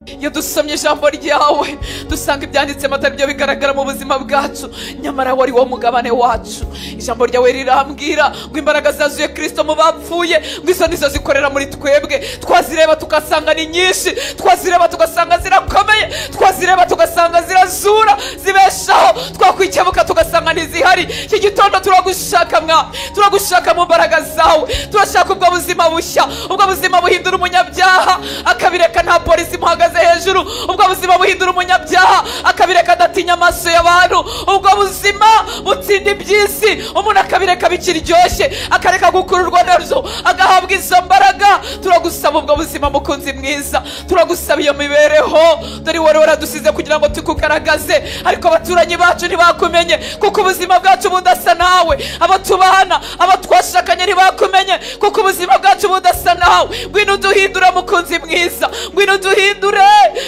Iyo dusomye ijambo ryawe dusanga ibyanditsemo atari byo bigaragara mu buzima bwacu, nyamara wari wo mugabane wacu. Ijambo ryawe rirambwira ngo imbaraga zazuye Kristo mu bapfuye ngo izo nizo zikorera muri twebwe. Twazireba tugasanga ni nyinshi, twazireba tugasanga zirakomeye, twazireba tugasanga zirazura zibeshaho, twakwikebuka tugasanga ntizihari. Iki gitondo turagushaka Mwami, turagushaka mu mbaraga zawe, turashaka ubwo buzima bushya, ubwo buzima buhindura umunyabyaha akabireka nta polisi muhagaze hejuru, ubwo buzima buhindura umunyabyaha akabireka adatinya amaso y'abantu, ubwo buzima butsinda iby'isi umuntu akabireka bikiryoshye akareka gukururwa nazo agahabwa izo mbaraga. Turagusaba ubwo buzima mukunzi mwiza, turagusaba iyo mibereho. Dore wari waradusize kugira ngo tukugaragaze, ariko abaturanyi bacu ntibakumenye kuko ubuzima bwacu budasa nawe, abatubana abatwashakanye ntibakumenye kuko ubuzima bwacu budasa nawe. Ngwino uduhindure mukunzi mwiza, ngwino uduhindure,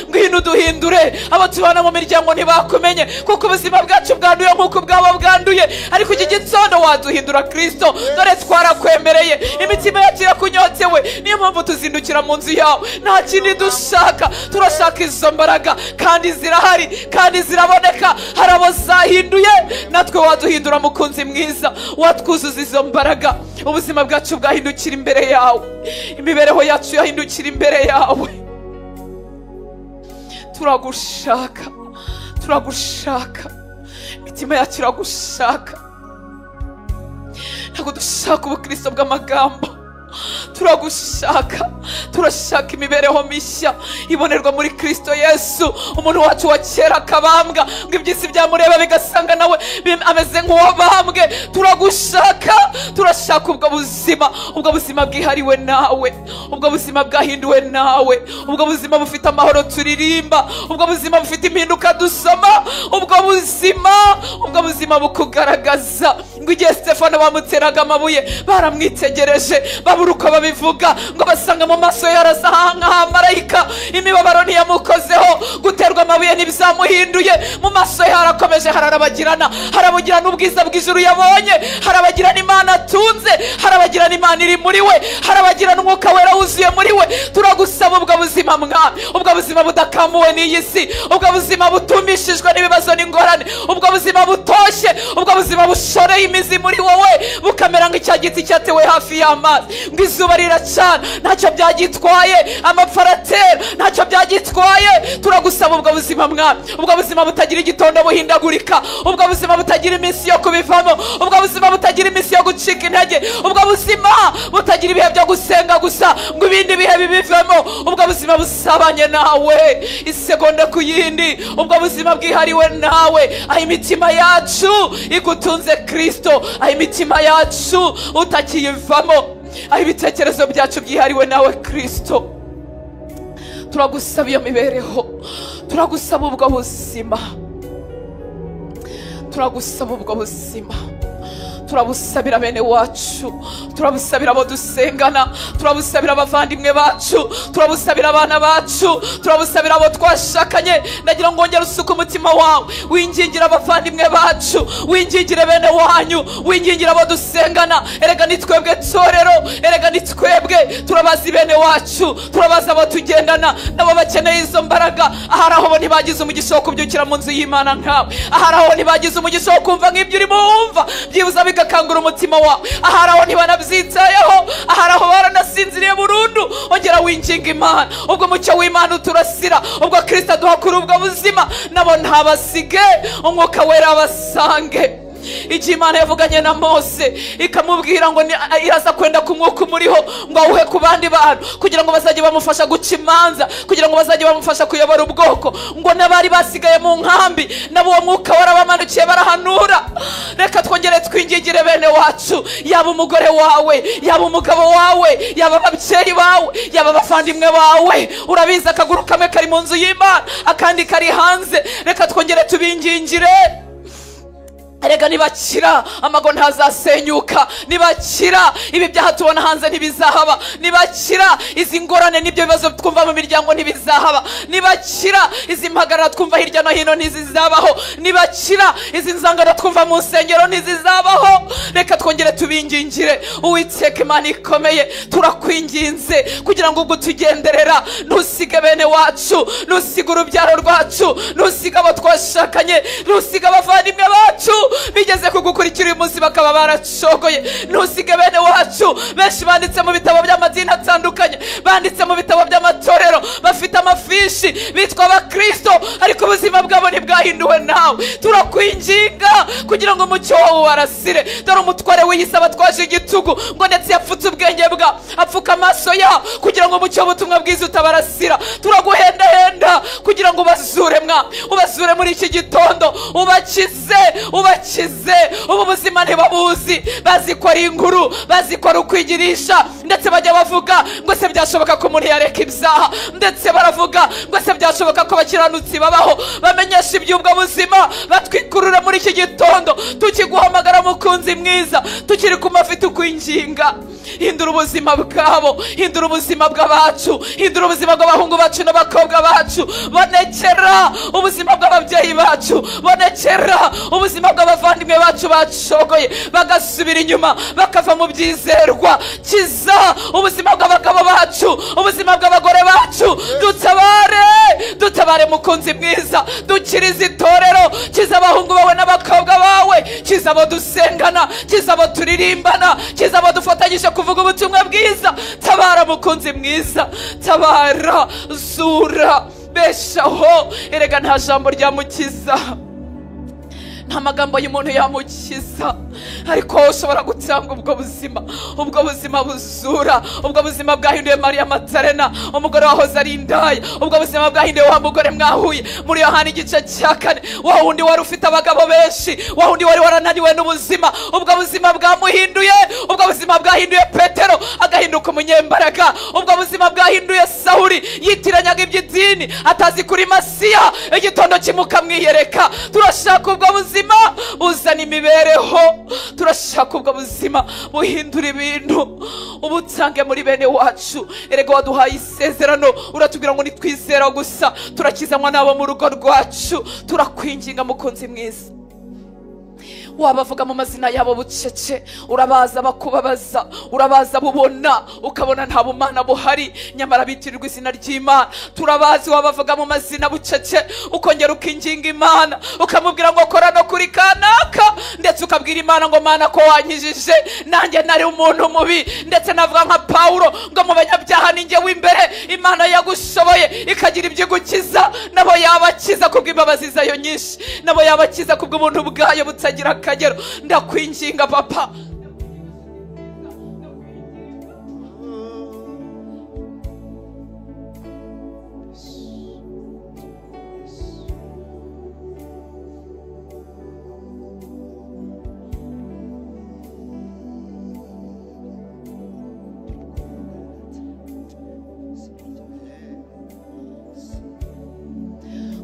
ngwino uduhindure. Abatubana mu miryango ntibakumenye kuko ubuzima bwacu bwanduye nk'uko ubwabo bwanduye, ariko iki gitondo waduhindura Kristo. Dore twarakwemereye, imitima yacu irakunyotewe, niyo mpamvu tuzindukira mu nzu yawe. Nta kindi dushaka, turashaka izo mbaraga kandi zirahari kandi ziraboneka. Hari abo zahinduye, natwe waduhindura mukunzi mwiza, watwuzuza izo mbaraga. Ubuzima bwacu bwahindukira imbere yawe, imibereho yacu yahindukira imbere yawe. Turagushaka, turagushaka, imitima yacu iragushaka. Ntabwo dushaka ubukristo bw'amagambo, turagushaka, turashaka imibereho mishya ibonerwa muri Kristo Yesu. Umuntu wacu wa kera akabambwa ngo iby'isi byamureba bigasanga nawe ameze nk'uwabambwe. Turagushaka, turashaka ubwo buzima, ubwo buzima bwihariwe nawe, ubwo buzima bwahinduwe nawe, ubwo buzima bufite amahoro turirimba, ubwo buzima bufite impinduka dusoma, ubwo buzima bukugaragaza. Ngo igihe Stefano bamuteraga amabuye baramwitegereje, babura uko babivuga, ngo basanga mu maso ye harasa nk'amarayika. Imibabaro ntiyamukozeho, guterwa amabuye ntibizamuhinduye. Mu maso ye harakomeje hararabagirana, harabagirana ubwiza bw'ijuru yabonye, harabagirana Imana atunze, harabagirana Imana iri muri we, harabagirana umwuka wera wuzuye muri we. Turagusaba ubwo buzima Mwami, ubwo buzima budakamuwe n'iyi si, ubwo buzima butumishijwe n'ibibazo n'ingorane, ubwo buzima butoshye, ubwo buzima bushoreye imizi muri wowe, bukamera nk'icya giti cyatewe hafi y'amazi. Ngo izuba riracana ntacyo byagitwaye, amapfa aratera ntacyo byagitwaye. Turagusaba ubwo buzima Mwami, ubwo buzima butagira igitondo buhindagurika, ubwo buzima butagira iminsi yo kubivamo, ubwo buzima butagira iminsi yo gucika intege, ubwo buzima butagira ibihe byo gusenga gusa ngo ibindi bihe bibivemo, ubwo buzima busabanye nawe isegonda ku yindi, ubwo buzima bwihariwe nawe. Aho imitima yacu igutunze Kristo, aho imitima yacu utakiyivamo, aho ibitekerezo byacu byihariwe nawe Kristo. Turagusaba iyo mibereho, turagusaba ubwo buzima, turagusaba ubwo buzima. Turabusabira bene wacu, turabusabira abo dusengana, turabusabira abavandimwe bacu, turabusabira abana bacu, turabusabira abo twashakanye. Ndagira ngo ngere usuke umutima wawe, wingingira abavandimwe bacu, wingingire bene wanyu, wingingira abo dusengana. Erega ni twebwe torero, erega ni twebwe, turabazi bene wacu, turabazi abo tugendana, nabo bakeneye izo mbaraga. Ahari aho ntibagize umugisha wo kubyukira mu nzu y'Imana nkawe, ahari aho ntibagize umugisha wo kumva nk'ibyo urimo wumva, byibuza bigakangura umutima wawe. Ahari aho ntibanabyitayeho, ahari aho baranasinziriye burundu, ongera winginga Imana. Ubwo mucyo w'Imana uturasira, ubwo Kristo aduha kuri ubwo buzima, nabo ntabasige, umwuka wera abasange. Igihe Imana yavuganye na Mose ikamubwira ngo iraza kwenda ku mwuka umuriho ngo awuhe ku bandi bantu, kugira ngo bazajye bamufasha guca imanza, kugira ngo bazajye bamufasha kuyobora ubwoko, ngo n'abari basigaye mu nkambi nabo uwo mwuka warabamanukiye barahanura. Reka twongere twingingire bene wacu, yaba umugore wawe, yaba umugabo wawe, yaba ababyeyi bawe, yaba abavandimwe bawe. Urabizi akaguru kamwe kari mu nzu y'Imana akandi kari hanze. Reka twongere tubingingire, erega nibakira amago ntazasenyuka, nibakira ibi byaha tubona hanze ntibizahaba, nibakira izi ngorane n'ibyo bibazo twumva mu miryango ntibizahaba, nibakira izi mpagarara twumva hirya no hino ntizizabaho, nibakira izi nzangano twumva mu nsengero ntizizabaho. Reka twongere tubingingire. Uwiteka Imana ikomeye, turakwinginze kugira ngo ubwo tugenderera ntusige bene wacu, ntusige urubyaro rwacu, ntusige abo twashakanye, ntusige abavandimwe bacu bigeze kugukurikira uyu munsi bakaba baracogoye, ntusige bene wacu benshi banditse mu bitabo by'amadini atandukanye, banditse mu bitabo by'amatorero, bafite amafishi bitwa abakristo ariko ubuzima bwabo ntibwahinduwe nawe. Turakwinginga kugira ngo umucyo wawe warasire. Dore umutware w'iyisi abatwaje igitugu ngo ndetse yapfutse ubwenge bwa, apfuka amaso ya kugira ngo umucyo w'ubutumwa bwiza utabarasira. Turaguhendahenda kugira ngo ubazure mwa, ubazure muri iki gitondo, ubakize ubu buzima ntibabuzi, bazi ko ari inkuru, bazi ko ari ukwigirisha, ndetse bajya bavuga ngo se byashoboka ko umuntu yareka ibyaha, ndetse baravuga ngo se byashoboka ko abakiranutsi babaho. Bamenyesha iby'ubwo buzima, batwikurure muri iki gitondo, tukiguhamagara mukunzi mwiza, tukiri ku mavi tukwinginga. Hindura ubuzima bwabo, hindura ubuzima bw'abacu, hindura ubuzima bw'abahungu bacu n'abakobwa bacu, bonekera ubuzima bw'ababyeyi bacu, bonekera ubuzima bw'abavandimwe bacu bacogoye bagasubira inyuma bakava mu byizerwa. Kiza ubuzima bw'abagabo bacu, ubuzima bw'abagore bacu, dutabare mukunzi mwiza, dukirize itorero, kiza abahungu bawe n'abakobwa bawe, kiza abo dusengana, kiza abo turirimbana, kiza abo dufatanyije kuvuga ubutumwa bwiza. Tabara mukunzi mwiza, tabara, zura, beshaho. Erega nta jambo ryamukiza, nta magambo y'umuntu yamukiza, ariko ushobora gutanga ubwo buzima buzura, ubwo buzima bwahinduye Mariya Matarena, umugore wahoze ari indaya, ubwo buzima bwahinduye wa mugore mwahuye muri Yohana igice cya 4, wa wundi wari ufite abagabo benshi, wa wundi wari warananiwe n'ubuzima, ubwo buzima bwamuhinduye, ubwo buzima bwahinduye Petero agahinduka umunyembaraga, ubwo buzima bwahinduye Sawuli yitiranyaga iby'idini atazi kuri Masiya, igitondo kimukamwiyereka. Turashaka ubwo buzima buzana imibereho, turashaka ubwo buzima buhindura ibintu, ubutange muri bene wacu. Erega waduhaye isezerano, uratubwira ngo nitwizera gusa turakizanwa nabo mu rugo rwacu. Turakwinginga mukunzi mwiza, wabavuga mu mazina yabo bucece, urabaza bakubabaza, urabaza bubona ukabona nta bumana buhari, nyamara bitirirwa izina ry'Imana. Turabazi wabavuga mu mazina bucece, ukongera ukinginga Imana, ukamubwira ngo kora no kuri kanaka, ndetse ukabwira Imana ngo Mana ko wankijije, nanjye nari umuntu mubi, ndetse navuga nka Paulo ngo mu banyabyaha ninjye w'imbere. Imana yagushoboye ikagira ibyo igukiza, nabo yabakiza kubw'imbabazi zayo nyinshi, nabo yabakiza kubw'ubuntu bwayo butagira akagero. Ndakwinginga papa,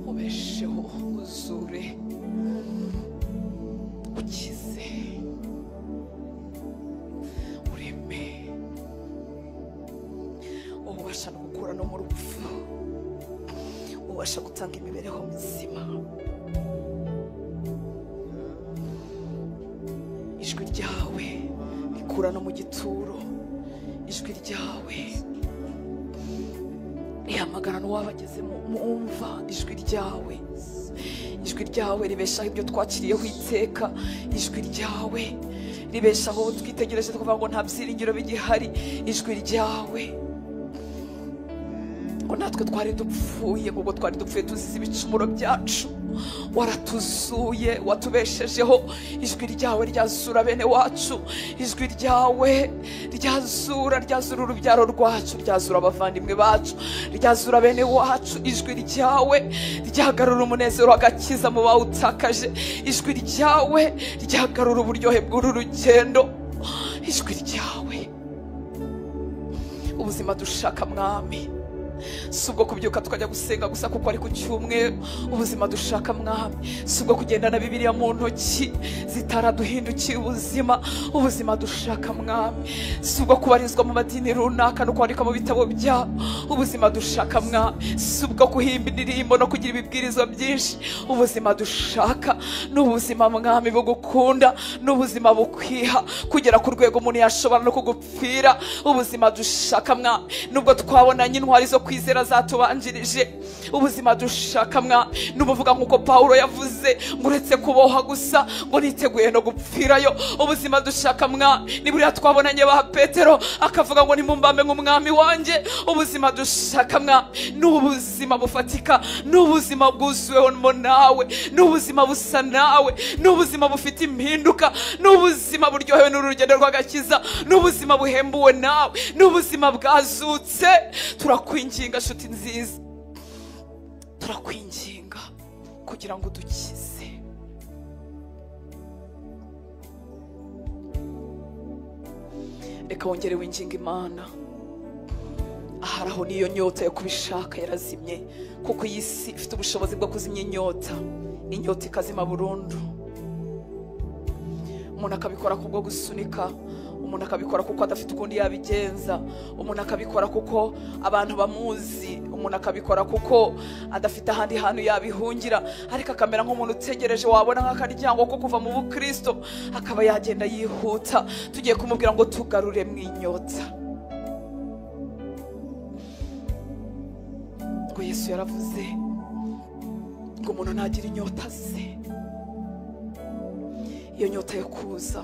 ubesheho, uzure, ukize, ureme, ubasha no gukura no mu rupfu, ubasha gutanga imibereho mizima. Ijwi ryawe rikura no mu gituro, ijwi ryawe rihamagara n'uwabageze mu mva, ijwi ryawe ribeshaho ibyo twakiriyeho iteka, ijwi ryawe ribeshaho twitegereje tukavuga ngo nta byiringiro bigihari, ijwi ryawe ngo natwe twari dupfuye, ngo twari dupfuye tuzize ibicumuro byacu, waratuzuye, watubeshejeho. Ijwi ryawe ryazura bene wacu, ijwi ryawe ryazura urubyaro rwacu, ryazura abavandimwe bacu, ryazura bene wacu. Ijwi ryawe ryagarura umunezero w'agakiza mu bawutakaje, ijwi ryawe ryagarura uburyohe bw'uru rugendo. Ijwi ryawe ubuzima dushaka mwami, si ubwo kubyuka tukajya gusenga gusa kuko ari ku cyumweru. Ubuzima dushaka mwami si ubwo kugendana Bibiliya mu ntoki zitaraduhindukiye ubuzima. Ubuzima dushaka mwami si ubwo kubarizwa mu madini runaka no kwandika mu bitabo byabo. Ubuzima dushaka mwami si ubwo kuhimba indirimbo no kugira ibibwirizwa byinshi. Ubuzima dushaka ni ubuzima mwami bugukunda, ni ubuzima bukwiha kugera ku rwego umuntu yashobora no kugupfira. Ubuzima dushaka mwami nubwo twabonanye intwari zo kwizera zatubanjirije. Ubuzima dushaka mwami n'ubuvuga nk'uko Pawulo yavuze ngo uretse kuboha gusa ngo niteguye no gupfirayo. Ubuzima dushaka mwami ni buriya twabonanye ba Petero akavuga ngo nimumbambe nk'umwami wanjye. Ubuzima dushaka mwami ni ubuzima bufatika, ni ubuzima bwuzuweho nawe, ni ubuzima busa nawe, ni ubuzima bufite impinduka, ni ubuzima buryohewe n'urugendo rw'agakiza, ni ubuzima buhembuwe nawe, ni ubuzima bwazutse. Turakwinginga nshuti nziza, turakwinginga kugira ngo udukize. Reka wongere winginga Imana. Ahari aho niyo nyota yo kubishaka yarazimye, kuko iyi si ifite ubushobozi bwo kuzimya inyota, inyota ikazima burundu. Umuntu akabikora kubwo gusunika, umuntu akabikora kuko adafite ukundi yabigenza, umuntu akabikora kuko abantu bamuzi, umuntu akabikora kuko adafite ahandi hantu yabihungira, ariko akamera nk'umuntu utegereje wabona nk'akaryango ko kuva mu bukristo akaba yagenda yihuta. Tugiye kumubwira ngo tugarure mu inyota. Ngo Yesu yaravuze ngo umuntu ntagira inyota ze, iyo nyota yo kuza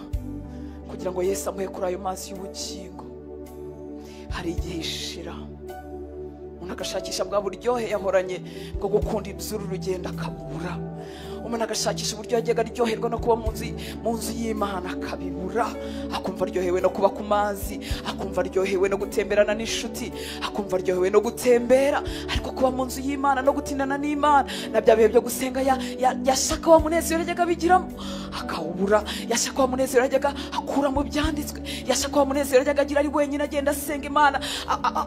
kugira ngo Yesu amuhe kuri ayo mazi y'ubugingo. Hari igihe ishira, umuntu agashakisha bwa buryohe yahoranye bwo gukunda iby'uru rugendo akabura. Umuntu agashakisha uburyo yajyaga aryoherwa no kuba mu nzu y'Imana akabibura. Akumva aryohewe no kuba ku mazi, akumva aryohewe no gutemberana n'inshuti, akumva aryohewe no gutembera, ariko kuba mu nzu y'Imana no gutindana n'Imana na bya bihe byo gusenga yashaka wa munezero yajyaga bigiramo akawubura. Yashaka wa munezero yajyaga akura mu byanditswe, yashaka wa munezero yajyaga agira ari wenyine agenda asenga Imana,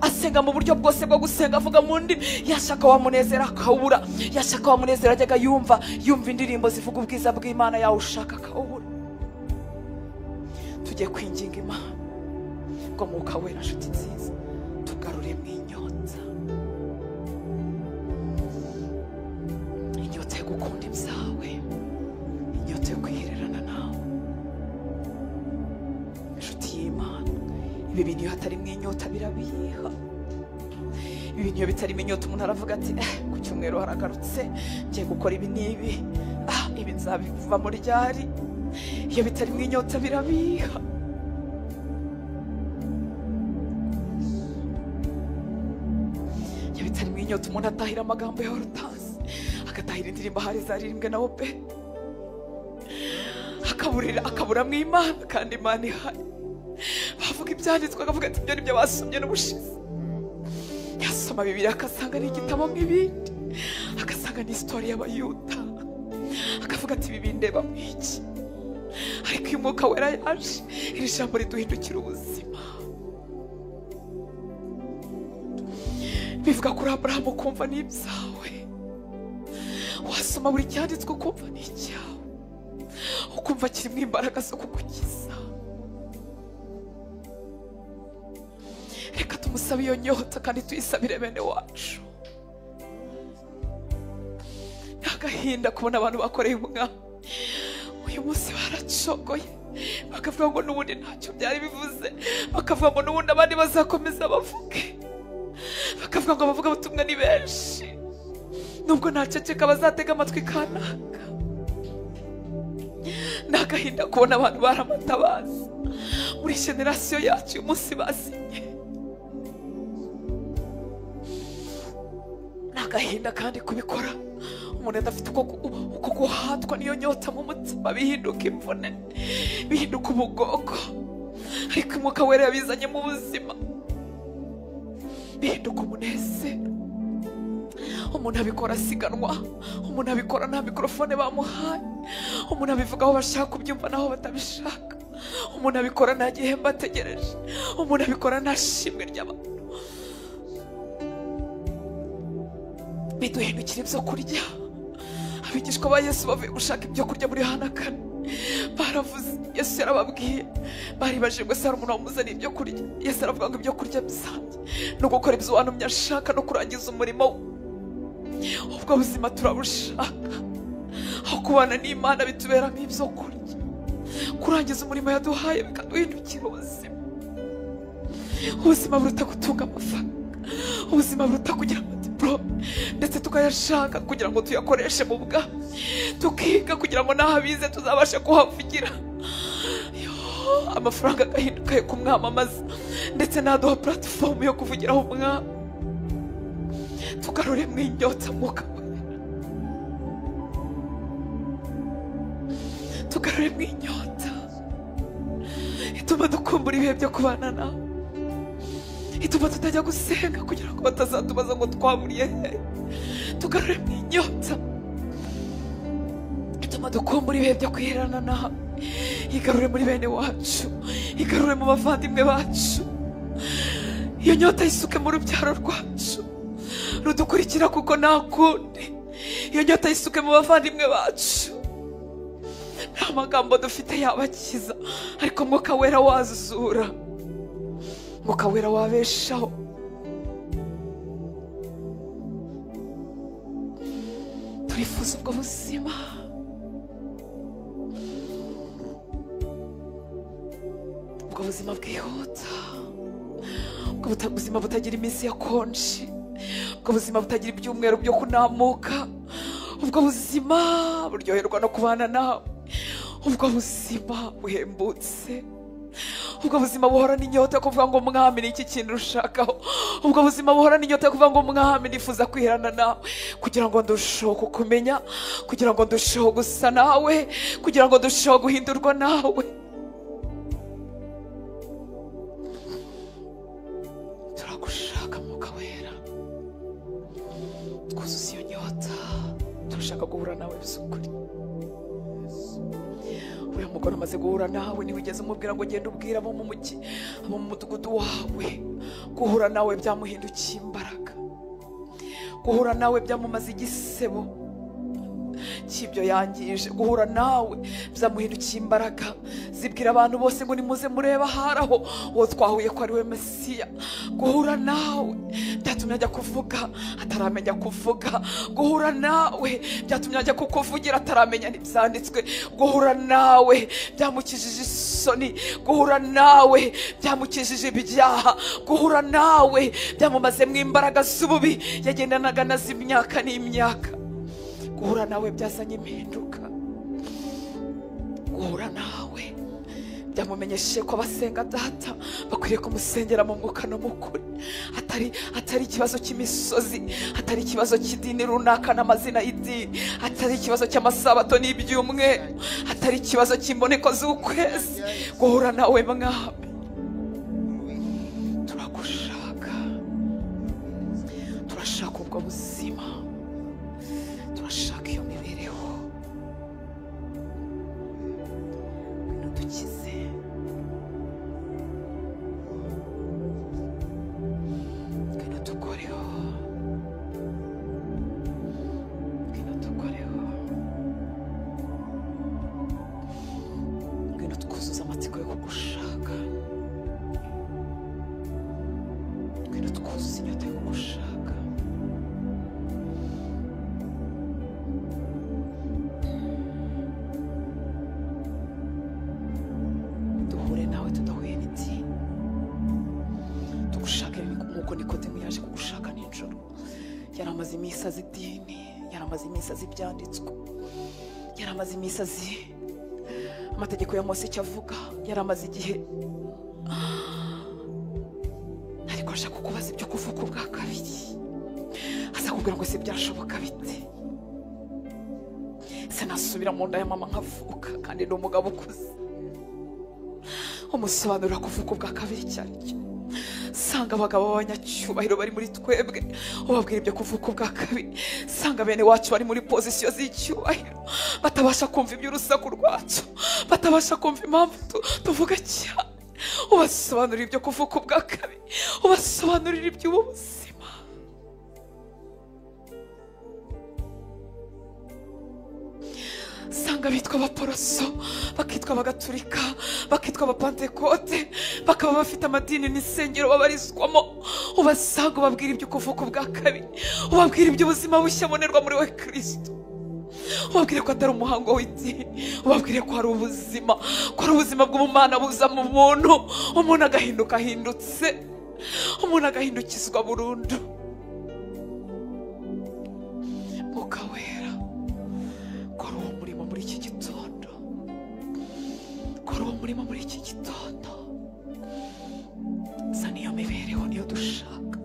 asenga mu buryo bwose bwo gusenga, avuga mu ndimi. Yashaka wa munezero akawubura. Yashaka wa munezero yajyaga yumva indirimbo zivuga ubwiza bw'Imana yawe ushaka akawubura. Tugiye kwinginga Imana ngo Mwuka Wera nshuti nziza tugarure mu inyota, inyota yo gukunda ibyawe, inyota yo kwihererana nawe. Nshuti y'Imana, ibi bintu iyo hatari mu inyota birabiha. Ibi bintu iyo bitarimo inyota umuntu aravuga ati ku cyumweru haragarutse ngiye gukora ibi n'ibi, ibi nzabiva muri ryari. Iyo bitarimo inyota birabiha. Iyo bitarimo inyota umuntu atahira amagambo ya Hortense, agatahira indirimbo hari zaririmbwe na Ope, akabura mu Imana kandi Imana ihari. Bavuga ibyanditswe akavuga ati ibyo nibyo basomye n'ubushize. Yasoma Bibiliya akasanga ni igitabo nk'ibindi, akasanga ni isitori y'Abayuda, akavuga ati ibi bindeba mwiki. Ariko iyo Umwuka Wera yaje, iri jambo riduhindukira ubuzima. Bivuga kuri Aburahamu ukumva ni ibyawe, wasoma buri cyanditswe ukumva ni icyawe, ukumva kirimo imbaraga zo kugukiza. Reka tumusabe iyo nyota kandi tuyisabire bene wacu. Agahinda kubona abantu bakoreye Umwami uyu munsi baracogoye, bakavuga ngo n'ubundi ntacyo byari bivuze, bakavuga ngo n'ubundi abandi bazakomeza bavuge, bakavuga ngo abavuga ubutumwa ni benshi, nubwo ntaceceka bazatega amatwi kanaka. Ni agahinda kubona abantu baramatabaza muri generasiyo yacu uyu munsi basinye. Ni agahinda kandi kubikora umuntu adafite uko guhatwa n'iyo nyota mu mutima, bihinduka imvune, bihinduka ubugogo. Ariko Umwuka Wera yabizanye mu buzima, bihinduka umunezero. Umuntu abikora asiganwa, umuntu abikora nta mikrofone bamuhaye, umuntu abivuga aho bashaka kubyumva naho batabishaka, umuntu abikora nta gihembo ategereje, umuntu abikora nta shimwe ry'abantu. biduhindukira ibyo kurya. Abigishwa ba Yesu bavuye gushaka ibyo kurya muri Yohana 4 baravuze, Yesu yarababwiye, baribaje ngo se hari umuntu wamuzaniye ibyo kurya? Yesu aravuga ngo ibyo kurya byanjye no gukora ibyo wantumye ashaka no kurangiza umurimo we. Ubwo buzima turabushaka, aho kubana n'Imana bitubera nk'ibyo kurya, kurangiza umurimo yaduhaye bikaduhindukira ubuzima. Ubuzima buruta gutunga amafaranga, ubuzima buruta kugira amadiplome ndetse tukayashaka kugira ngo tuyakoreshe mu bwa, tukiga kugira ngo naho abize tuzabashe kuhavugira. Amafaranga agahinduka yo kumwamamaza ndetse naduha platform yo kuvugiraho umwami. Tugarure mu inyota Mwuka Wera, tugarure mu inyota ituma dukumbura ibihe byo kubana nawe, ituma tutajya gusenga kugira ngo batazatubaza ngo twaburiye he. Tugarure mu inyota ituma dukumbura ibihe byo kwiherana nawe. Igarure muri bene wacu, igarure mu bavandimwe bacu, iyo nyota yisuke mu rubyaro rwacu rudukurikira kuko nta kundi. Iyo nyota yisuke mu bavandimwe bacu. Nta magambo dufite yabakiza, ariko Mwuka Wera wazura, Mwuka Wera wabeshaho. Turifuza ubwo buzima, ubwo buzima bwihuta, ubwo buzima butagira iminsi yakonje, ubwo buzima butagira ibyumweru byo kunamuka, ubwo buzima buryoherwa no kubana nawe, ubwo buzima buhembutse, ubwo buzima buhorana inyota yo kuvuga ngo mwami ni iki kintu ushakaho, ubwo buzima buhorana inyota yo kuvuga ngo mwami nifuza kwiherana nawe kugira ngo ndusheho kukumenya, kugira ngo ndusheho gusa nawe, kugira ngo ndusheho guhindurwa nawe. Turagushaka Mwuka Wera, twuzuza iyo nyota, turashaka guhura nawe by'ukuri. Uriya mugore amaze guhura nawe ntiwigeze umubwira ngo genda ubwira abo mu mujyi, abo mu mudugudu wawe. Guhura nawe byamuhindukiye imbaraga, guhura nawe byamumaze igisebo cy'ibyo yangije. Guhura nawe byamuhindukiye imbaraga zibwira abantu bose ngo nimuze mureba haraho uwo twahuye ko ari we Mesiya. Guhura nawe byatumye ajya kuvuga ataramenya kuvuga, guhura nawe byatumye ajya kukuvugira ataramenya n'ibyanditswe, guhura nawe byamukijije isoni, guhura nawe byamukijije ibyaha, guhura nawe byamumazemo imbaraga z'ububi yagendanaga nazo imyaka n'imyaka. Guhura nawe byazanye impinduka, guhura nawe byamumenyeshe ko abasenga data bakwiriye kumusengera mu mwuka no mu kuri, atari ikibazo cy'imisozi, atari ikibazo cy'idini runaka n'amazina y'idini, atari ikibazo cy'amasabato n'ibyumweru, atari ikibazo cy'imboneko z'ukwezi. Guhura nawe mwami, turagushaka, turashaka ubwo buzima, turashaka iyo mibereho. Ngwino dukize, ngwino dukoreho, ngwino dukoreho, ngwino twuzuza amatsiko yo kugushaka, ngwino twuzuza inyota yo kugushaka. Duhure nawe tudahuye n'idini, tugushake nk'uko Nikodemu yaje kugushaka nijoro. Yari amaze iminsi azi idini, yari amaze iminsi azi ibyanditswe, yari amaze iminsi azi amategeko ya Mose icyo avuga, yari amaze igihe. Ariko aje kukubaza ibyo kuvuka ubwa kabiri, aza kubwira ngo se byashoboka bite? Se nasubira mu nda ya mama nkavuka kandi ndi umugabo ukuze? Umusobanurira kuvuka ubwa kabiri cyane cyo. Sanga abagabo b'abanyacyubahiro bari muri twebwe, ubabwira ibyo kuvuka ubwa kabiri. Sanga bene wacu bari muri pozisiyo z'icyubahiro, batabasha kumva iby'urusaku rwacu, batabasha kumva impamvu tuvuga cyane. Ubasobanurira ibyo kuvuka ubwa kabiri, ubasobanurira iby'ubu buzima. usanga bitwa abaporoso, bakitwa abagatulika, bakitwa abapantekote, bakaba bafite amadini n'isengero babarizwamo. Ubasanga ubabwira iby'ukuvuka bwa kabiri, ubabwira iby'ubuzima bushya bonerwa muri we Kristo, ubabwire ko atari umuhango w'idini, ubabwire ko ari ubuzima, ko ari ubuzima bw'ubumana buza mu muntu, umuntu agahinduka ahindutse, umuntu agahindukizwa burundu. Mwuka wera, kora uwo murimo muri iki gitondo, kora uwo murimo muri iki gitondo. Sa niyo mibereho niyo dushaka,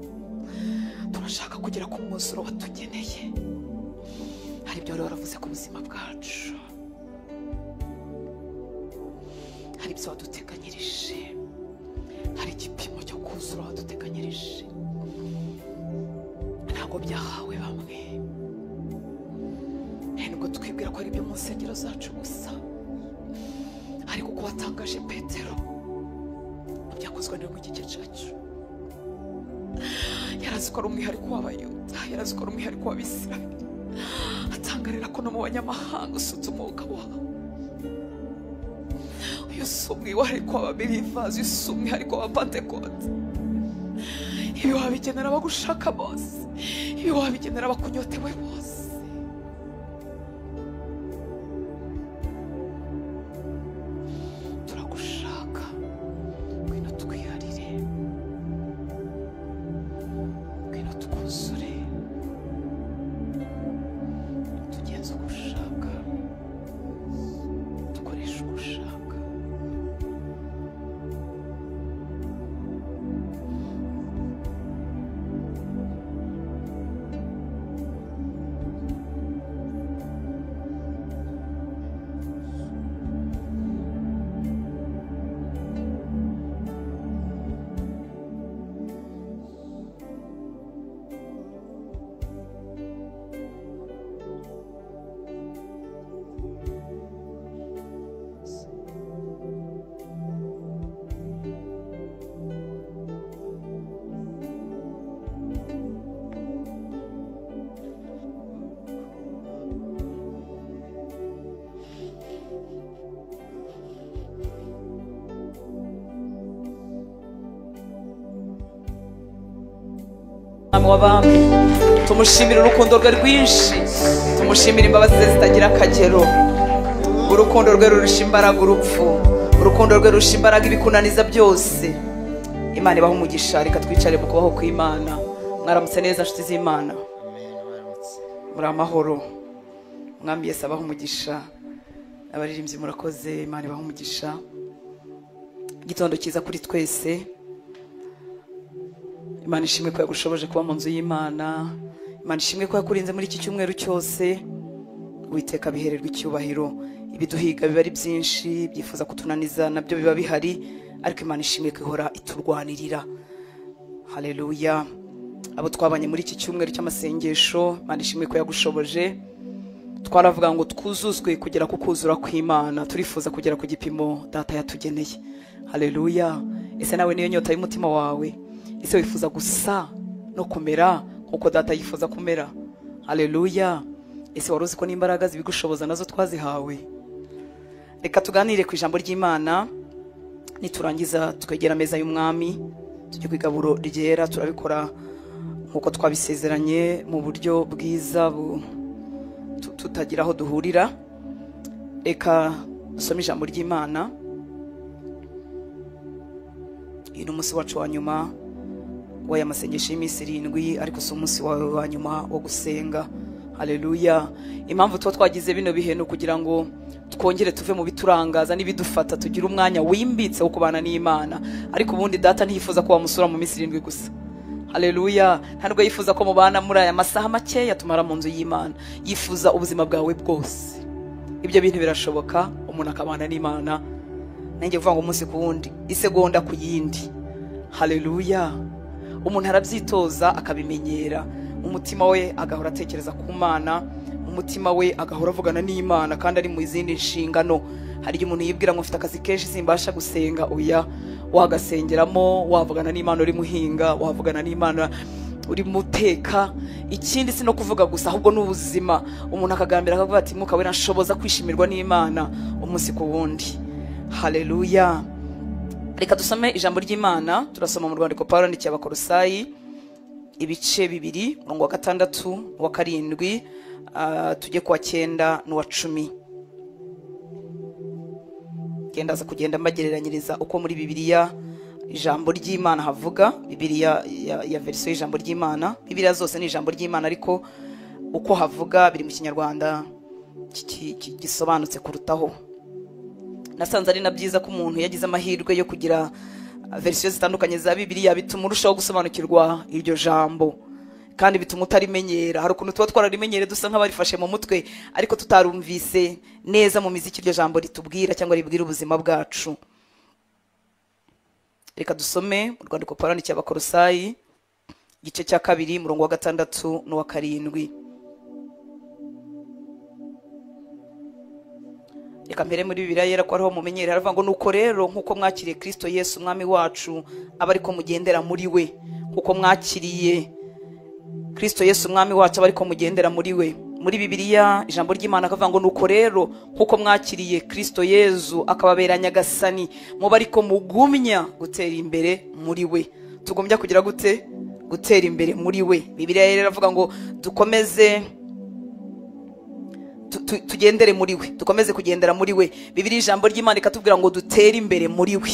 turashaka kugera ku mwuzuro watugeneye. Hari ibyo wari waravuze ku buzima bwacu, hari ibyo waduteganyirije, hari igipimo cyo kuzura waduteganyirije. Ntabwo byahawe bamwe, nubwo twibwira ko ari ibyo mu nsengero zacu gusa, ariko uko watangaje Petero byakozwe no mu gice cyacu. Yarazi ko ari umwihariko w'Abayuda, yarazi ko ari umwihariko w'Abisirayeli, atangarira ko no mu banyamahanga usutse umwuka wawe. Uyu si umwihariko w'Ababelivazi, uyu si umwihariko w'Abapantekote. Ibi wabigenera abagushaka bose, ibi wabigenera abakunyotewe bose. Turagushaka, ngwino twiharire, ngwino tukuzure, tugenze uko ushaka, dukoresha uko ushaka. Wabami, tumushimira urukundo rwe rwinshi, tumushimira imbabazi ze zitagira akagero. Urukundo rwe rurusha imbaraga urupfu, urukundo rwe rurusha imbaraga ibikunaniza byose. Imana ibaha umugisha, reka twicare mu kubaho kw'Imana. Mwaramutse neza nshuti z'Imana, muri amahoro. Mwami Yesu abaha umugisha, abaririmbyi murakoze, Imana ibaha umugisha. Igitondo cyiza kuri twese. Imana ishimwe ko yagushoboje kuba mu nzu y'Imana. Imana ishimwe ko yakurinze muri iki cyumweru cyose. Uwiteka bihererwa icyubahiro. Ibiduhiga biba ari byinshi, byifuza kutunaniza nabyo biba bihari, ariko Imana ishimwe ko ihora iturwanirira. Haleluya. Abo twabanye muri iki cyumweru cy'amasengesho, Imana ishimwe ko yagushoboje. Twaravuga ngo twuzuzwe kugera ku kuzura kw'Imana, turifuza kugera ku gipimo data yatugeneye. Haleluya. Ese nawe niyo nyota y'umutima wawe? Ese wifuza gusa no kumera nkuko data yifuza kumera? Haleluya. Ese waruzi ko n'imbaraga zibigushoboza nazo twazihawe? Reka tuganire ku ijambo ry'Imana, niturangiza tukegera ameza y'umwami tujye kwigaburo ryera. Turabikora nkuko twabisezeranye mu buryo bwiza tutagira aho duhurira. Reka dusome ijambo ry'Imana. Uyu ni umunsi wacu wa nyuma w'aya masengesho y'iminsi 7, ariko si umunsi wawe wa nyuma wo gusenga. Haleluya. Impamvu tuba twagize bino bihe no kugira ngo twongere tuve mu biturangaza n'ibidufata, tugire umwanya wimbitse wo kubana n'Imana. Ariko ubundi data ntiyifuza ko wamusura mu minsi 7 gusa. Haleluya. Ntabwo yifuza ko mubana muri aya masaha makeya tumara mu nzu y'Imana. Yifuza ubuzima bwawe bwose. Ibyo bintu birashoboka, umuntu akabana n'Imana. Nanjye vuga ngo umunsi ku wundi, isegonda ku yindi. Haleluya. Umuntu arabyitoza akabimenyera, umutima we agahora atekereza ku Mana, umutima we agahora avugana n'Imana kandi ari mu izindi nshingano. Hari igihe umuntu yibwira ngo mfite akazi kenshi simbasha gusenga. Oya, wagasengeramo, wavugana n'Imana uri muhinga, wavugana n'Imana uri muteka. Ikindi si no kuvuga gusa, ahubwo n'ubuzima. Umuntu akagambira akavuga ati Mwuka Wera nshoboza kwishimirwa n'Imana umunsi ku wundi. Haleluya. Reka dusome ijambo ry'Imana. Turasoma mu rwandiko Pawulo yandikiye Abakolosayi ibice 2 umurongo wa 6 wa 7 tujye kwa 9 n'uwa 10. Gendaza kugenda mbagereranyiriza uko muri Bibiliya ijambo ry'Imana havuga. Bibiliya ya version y'ijambo ry'Imana, Bibiliya zose ni ijambo ry'Imana, ariko uko havuga biri mu Kinyarwanda gisobanutse kurutaho. Nasanze ari na byiza ko umuntu yagize amahirwe yo kugira version zitandukanye za Bibiliya, bituma urushaho gusobanukirwa iryo jambo kandi bituma utarimenyera. Hari ukuntu tuba twararimenyere dusa nk'abarifashe mu mutwe, ariko tutarumvise neza mu miziki iryo jambo ritubwira cyangwa ribwira ubuzima bwacu. Reka dusome mu rwandiko Pawulo yandikiye Abakolosayi igice cya 2 umurongo wa 6 n'uwa 7. Reka mbere muri Bibiliya yera ko ariho mumenyere, haravuga ngo nuko rero nkuko mwakiriye Kristo Yesu umwami wacu aba ariko mugendera muri we. Kuko mwakiriye Kristo Yesu umwami wacu aba ariko mugendera muri we. Muri Bibiliya ijambo ry'Imana akavuga ngo nuko rero nkuko mwakiriye Kristo Yesu akababera nyagasani muba ariko mugumya gutera imbere muri we. Tugumya kugira gute? Gutera imbere muri we. Bibiliya yera iravuga ngo dukomeze tugendere muri we, dukomeze kugendera muri we. Bibiliya ijambo ry'Imana ikatubwira ngo dutere imbere muri we,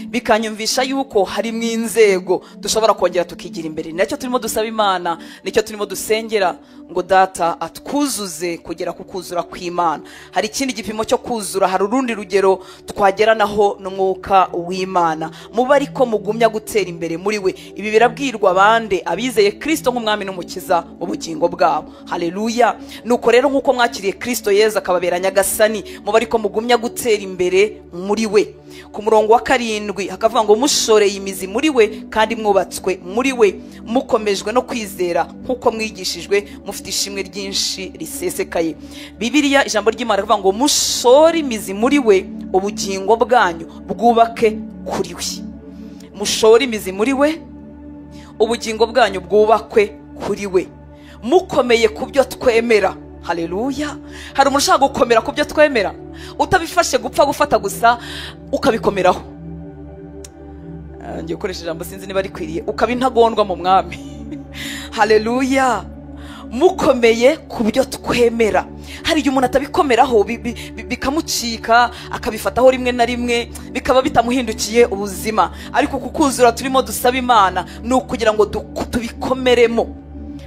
bikanyumvisha yuko hari mu inzego dushobora kongera tukigira imbere. Nacyo turimo dusaba Imana, nicyo turimo dusengera ngo data atwuzuze kugera ku kuzura kw'Imana. Hari ikindi gipimo cyo kuzura, hari urundi rugero twageranaho n'umwuka w'Imana. Muba ariko mugumya gutera imbere muri we. Ibi birabwirwa bande? Abizeye Kristo nk'umwami n'umukiza ubugingo bwabo. Haleluya. Nuko rero nkuko mwakiriye Kristo Yesu akababera nyagasani muba ariko mugumya gutera imbere muri we. Ku murongo wa 7 hakavuga ngo mushoreye imizi muri we kandi mwubatswe muri we, mukomejwe no kwizera nkuko mwigishijwe, mufite ishimwe ryinshi risesekaye. Bibiliya ijambo ry'Imana rivuga ngo mushore imizi muri we, ubugingo bwanyu bwubake kuri we. Mushore imizi muri we, ubugingo bwanyu bwubakwe kuri we, mukomeye ku byo twemera. Haleluya. Hari umuntu ushaka gukomera ku byo twemera, utabifashe gupfa gufata gusa ukabikomeraho. Ngiye gukoresha ijambo sinzi niba rikwiriye, ukabintagondwa mu mwami. Haleluya. Mukomeye ku byo twemera. Hari igihe umuntu atabikomeraho bikamucika, akabifataho rimwe na rimwe, bikaba bitamuhindukiye ubuzima. Ariko kukuzura turimo dusaba Imana ni ukugira ngo tubikomeremo.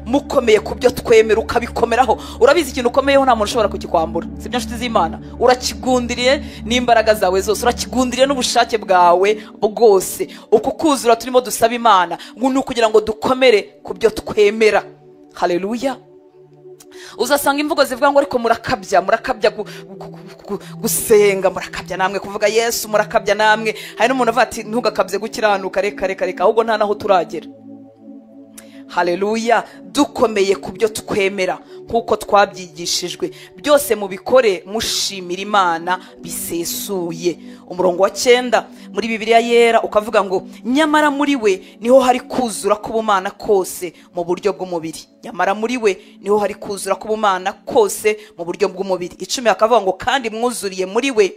Mukomeye ku byo twemera, ukabikomeraho. Urabizi ikintu ukomeyeho nta muntu ushobora kugikwambura, sibyo nshuti z'Imana? Urakigundiriye n'imbaraga zawe zose, urakigundiriye n'ubushake bwawe bwose. Uku kuzura turimo dusaba Imana ngo ni ukugira ngo dukomere ku byo twemera. Haleluya. Uzasanga imvugo zivuga ngo ariko murakabya gusenga, murakabya namwe kuvuga Yesu, murakabya namwe. Hari n'umuntu avuga ati ntugakabye gukiranuka, reka ahubwo nta naho turagera. Haleluya. Dukomeye ku byo twemera nkuko twabyigishijwe, byose mubikore mushimira Imana bisesuye. Umurongo wa 9 muri Bibiliya yera ukavuga ngo nyamara muri we niho hari kuzura k'ubumana kose mu buryo bw'umubiri. Nyamara muri we niho hari kuzura k'ubumana kose mu buryo bw'umubiri. 10 akavuga ngo kandi mwuzuriye muri we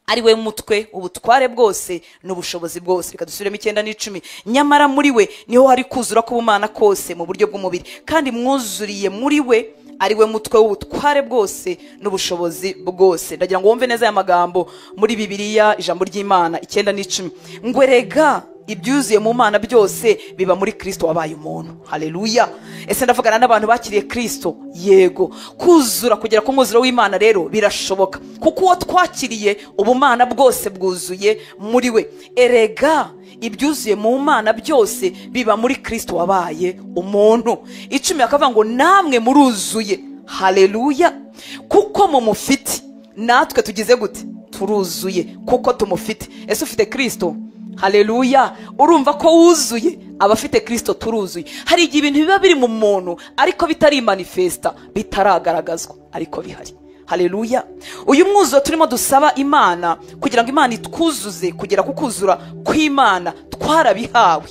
ari we mutwe ubutware bwose n'ubushobozi bwose. Reka dusubiremo 9 n'10. Nyamara muri we niho hari kuzura k'ubumana kose mu buryo bw'umubiri, kandi mwuzuriye muri we ari we mutwe w'ubutware bwose n'ubushobozi bwose. Ndagira ngo wumve neza aya magambo muri Bibiliya ijambo ry'Imana 9 n'10 ngo erega ibyuzuye mu Mana byose biba muri Kristo wabaye umuntu. Haleluya. Ese ndavugana n'abantu bakiriye Kristo? Yego. Kuzura kugera ku mwuzuro w'Imana rero birashoboka, kuko uwo twakiriye ubumana bwose bwuzuye muri we. Erega ibyuzuye mu Mana byose biba muri Kristo wabaye umuntu. 10 akavuga ngo namwe muruzuye. Haleluya. Kuko mumufite natwe tugize gute? Turuzuye kuko tumufite. Ese ufite Kristo? Haleluya. Urumva ko wuzuye? Abafite Kristo turuzuye. Hari igihe ibintu biba biri mu muntu ariko bitari manifesta, bitaragaragazwa, ariko bihari. Haleluya. Uyu mwuzuzo turimo dusaba Imana kugira ngo Imana itwuzuze kugera ku kuzura kw'Imana twarabihawe.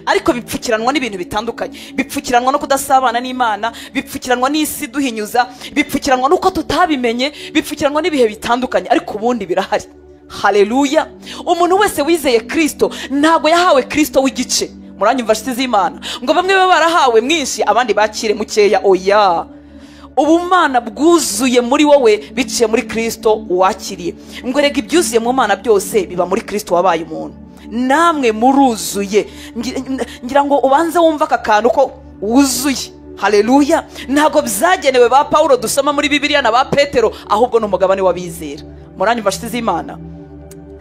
ariko bipfukiranwa n'ibintu bitandukanye. Bipfukiranwa no kudasabana n'Imana, bipfukiranwa n'isi duhinyuza, bipfukiranwa nuko tutabimenye, bipfukiranwa n'ibihe bitandukanye, ariko ubundi birahari. Haleluya. Umuntu wese wizeye Kristo ntago yahawe Kristo w'igice. Muranyumva nshuti z'Imana, ngo bamwe baba barahawe mwinshi abandi bakire mukeya. Oya, ubumana bwuzuye muri wowe biciye muri Kristo wakiriye. Ngo rega ibyuzuye mu Mana byose biba muri Kristo wabaye umuntu. Namwe muruzuye. Ngira ngo ubanze wumva aka kantu ko wuzuye. Haleluya. Ntago byagenewe ba Paulo dusoma muri Bibiliya na ba Petero, ahubwo n'umugabane w'abizera. Muranyumva nshuti z'Imana,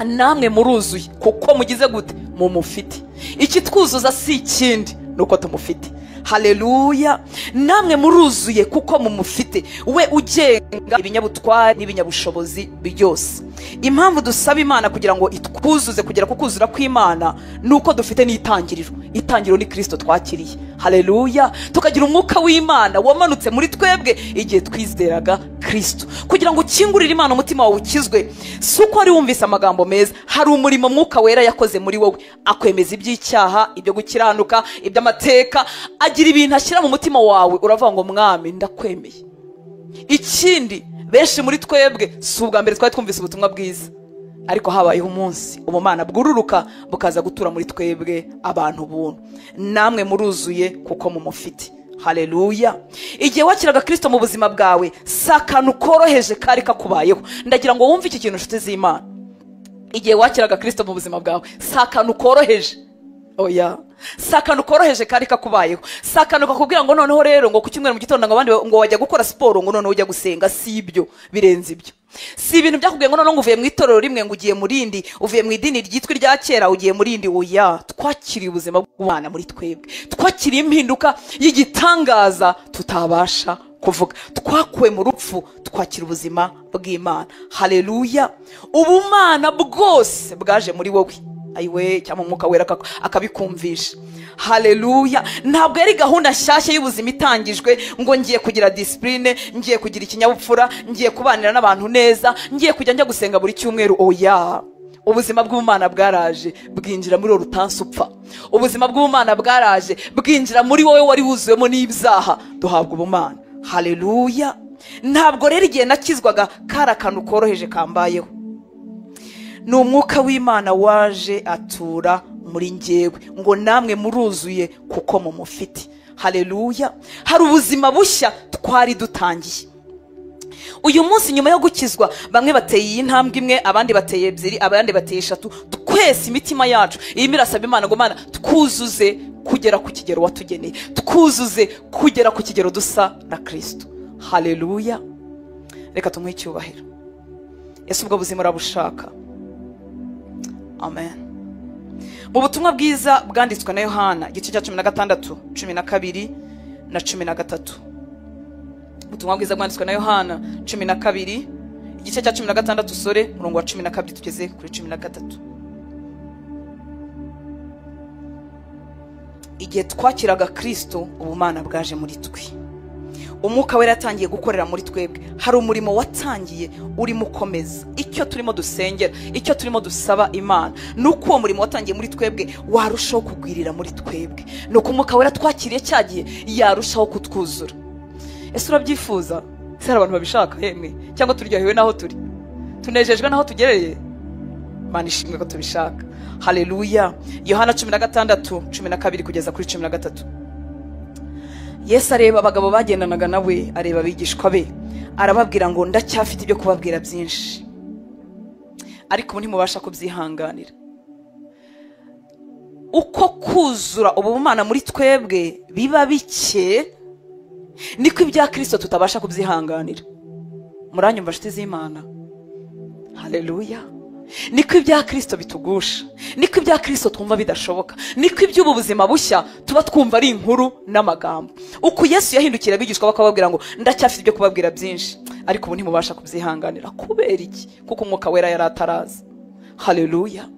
namwe muruzuye kuko mugize gute? Mu mufite. Iki twuzuza si ikindi nuko tumufite. Haleluya. Namwe muruzuye kuko mumufite, we ugenga ibinyabutware n'ibinyabushobozi byose. Impamvu dusaba Imana kugira ngo itwuzuze kugera ku kuzura kw'Imana nuko dufite n'itangiriro. Itangiriro ni Kristo twakiriye. Haleluya. Tukagira umwuka w'Imana wamanutse muri twebwe igihe twizeraga Kristo, kugira ngo ukingurire Imana umutima wawe ukizwe. Suko ari wumvise amagambo meza, hari umurimo Mwuka Wera yakoze muri wowe, akwemeza iby'icyaha, ibyo gukiranuka, iby'amateka, agira ibintu ashyira mu mutima wawe, uravuga ngo Mwami ndakwemeye. Ikindi, benshi muri twebwe si ubwa mbere twari twumvise ubutumwa bwiza, ariko habayeho umunsi ubumana bwururuka bukaza gutura muri twebwe abantu buntu. Namwe muruzuye kuko mumufite. Haleluya. Igihe wakiraga Kristo mu buzima bwawe, sakanu koroheje kari kakubayeho. Ndagira ngo wumve iki kintu nshuti z'Imana. Igihe wakiraga Kristo mu buzima bwawe, sakanu koroheje. Oya, sakanu koroheje kari kakubayeho. Sakanu kakubwira ngo noneho rero ngo ku cyumweru mu gitondo ngo abandi ngo wajya gukora siporo, ngo noneho ujya gusenga. Si ibyo, birenze ibyo. Si ibintu byakubwiye ngo noneho uvuye mu itorero rimwe ngo ugiye mu rindi, uvuye mu idini ryitwa irya kera ugiye mu rindi. Oya, twakiriye ubuzima bw'Imana muri twebwe. Twakiriye impinduka y'igitangaza tutabasha kuvuga. Twakuwe mu rupfu twakira ubuzima bw'Imana. Haleluya. Ubumana bwose bwaje muri wowe. Ayiwe, cyangwa Mwuka Wera akabikumvisha. Haleluya. Ntabwo yari gahunda nshyashya y'ubuzima itangijwe ngo ngiye kugira discipline, ngiye kugira ikinyabupfura, ngiye kubanira n'abantu neza, ngiye kujya njya gusenga buri cyumweru. Oya, ubuzima bw'Imana bwaraje bwinjira muri rutansi upfa. Ubuzima bw'Imana bwaraje bwinjira muri wowe wari wuzuyemo n'ibyaha, duhabwa ubumana. Haleluya. Ntabwo rero igihe nakizwaga kari akantu koroheje kambayeho. Ni umwuka w'Imana waje atura muri njyewe, ngo namwe muruzuye kuko mumufite. Haleluya. Hari ubuzima bushya twari dutangiye. Uyu munsi nyuma yo gukizwa, bamwe bateye iyi ntambwe imwe, abandi bateye ebyiri, abandi bateye eshatu. Twese imitima yacu irimo irasaba Imana ngo Mana twuzuze kugera ku kigero watugeneye, twuzuze kugera ku kigero dusa na Kristo. Haleluya. Reka tumuhe icyubahiro. Ese ubwo buzima urabushaka? Amen. Mu butumwa bwiza bwanditswe na Yohana igice cya 16, 12 na 13. Ubutumwa bwiza bwanditswe na Yohana 12 igice cya 16 sore murongo wa 12 tugeze kuri 13. Igihe twakiraga Kristo, ubumana bwaje muri twe. Umwuka Wera yatangiye gukorera muri twebwe. Hari umurimo watangiye urimo ukomeza. Icyo turimo dusengera, icyo turimo dusaba Imana, nuko uwo murimo watangiye muri twebwe warushaho kugwirira muri twebwe. Nuko Umwuka Wera twakiriye cyagiye yarushaho kutwuzura. Ese urabyifuza? Se hari abantu babishaka hemwe cyangwa turyohewe naho turi? Tunejejwe naho tugereye? Imana ishimwe ko tubishaka. Haleluya. Yohana 16, 12 kugeza kuri 13. Yesu areba abagabo bagendanaga nawe, areba abigishwa be, arababwira ngo ndacyafite ibyo kubabwira byinshi, ariko ntimubasha kubyihanganira. Uko kuzura ubumana muri twebwe biba bike, niko ibya Kristo tutabasha kubyihanganira. Muranyumva nshuti z'Imana? Haleluya. Niko ibya Kristo bitugusha, niko ibya Kristo twumva bidashoboka, niko iby'ubu buzima bushya tuba twumva ari inkuru n'amagambo. Uko Yesu yahindukira abigishwa bakababwira ngo ndacyafite ibyo kubabwira byinshi, ariko ubu ntimubasha kubyihanganira. Kubera iki? Kuko Umwuka Wera yari ataraza. Haleluya.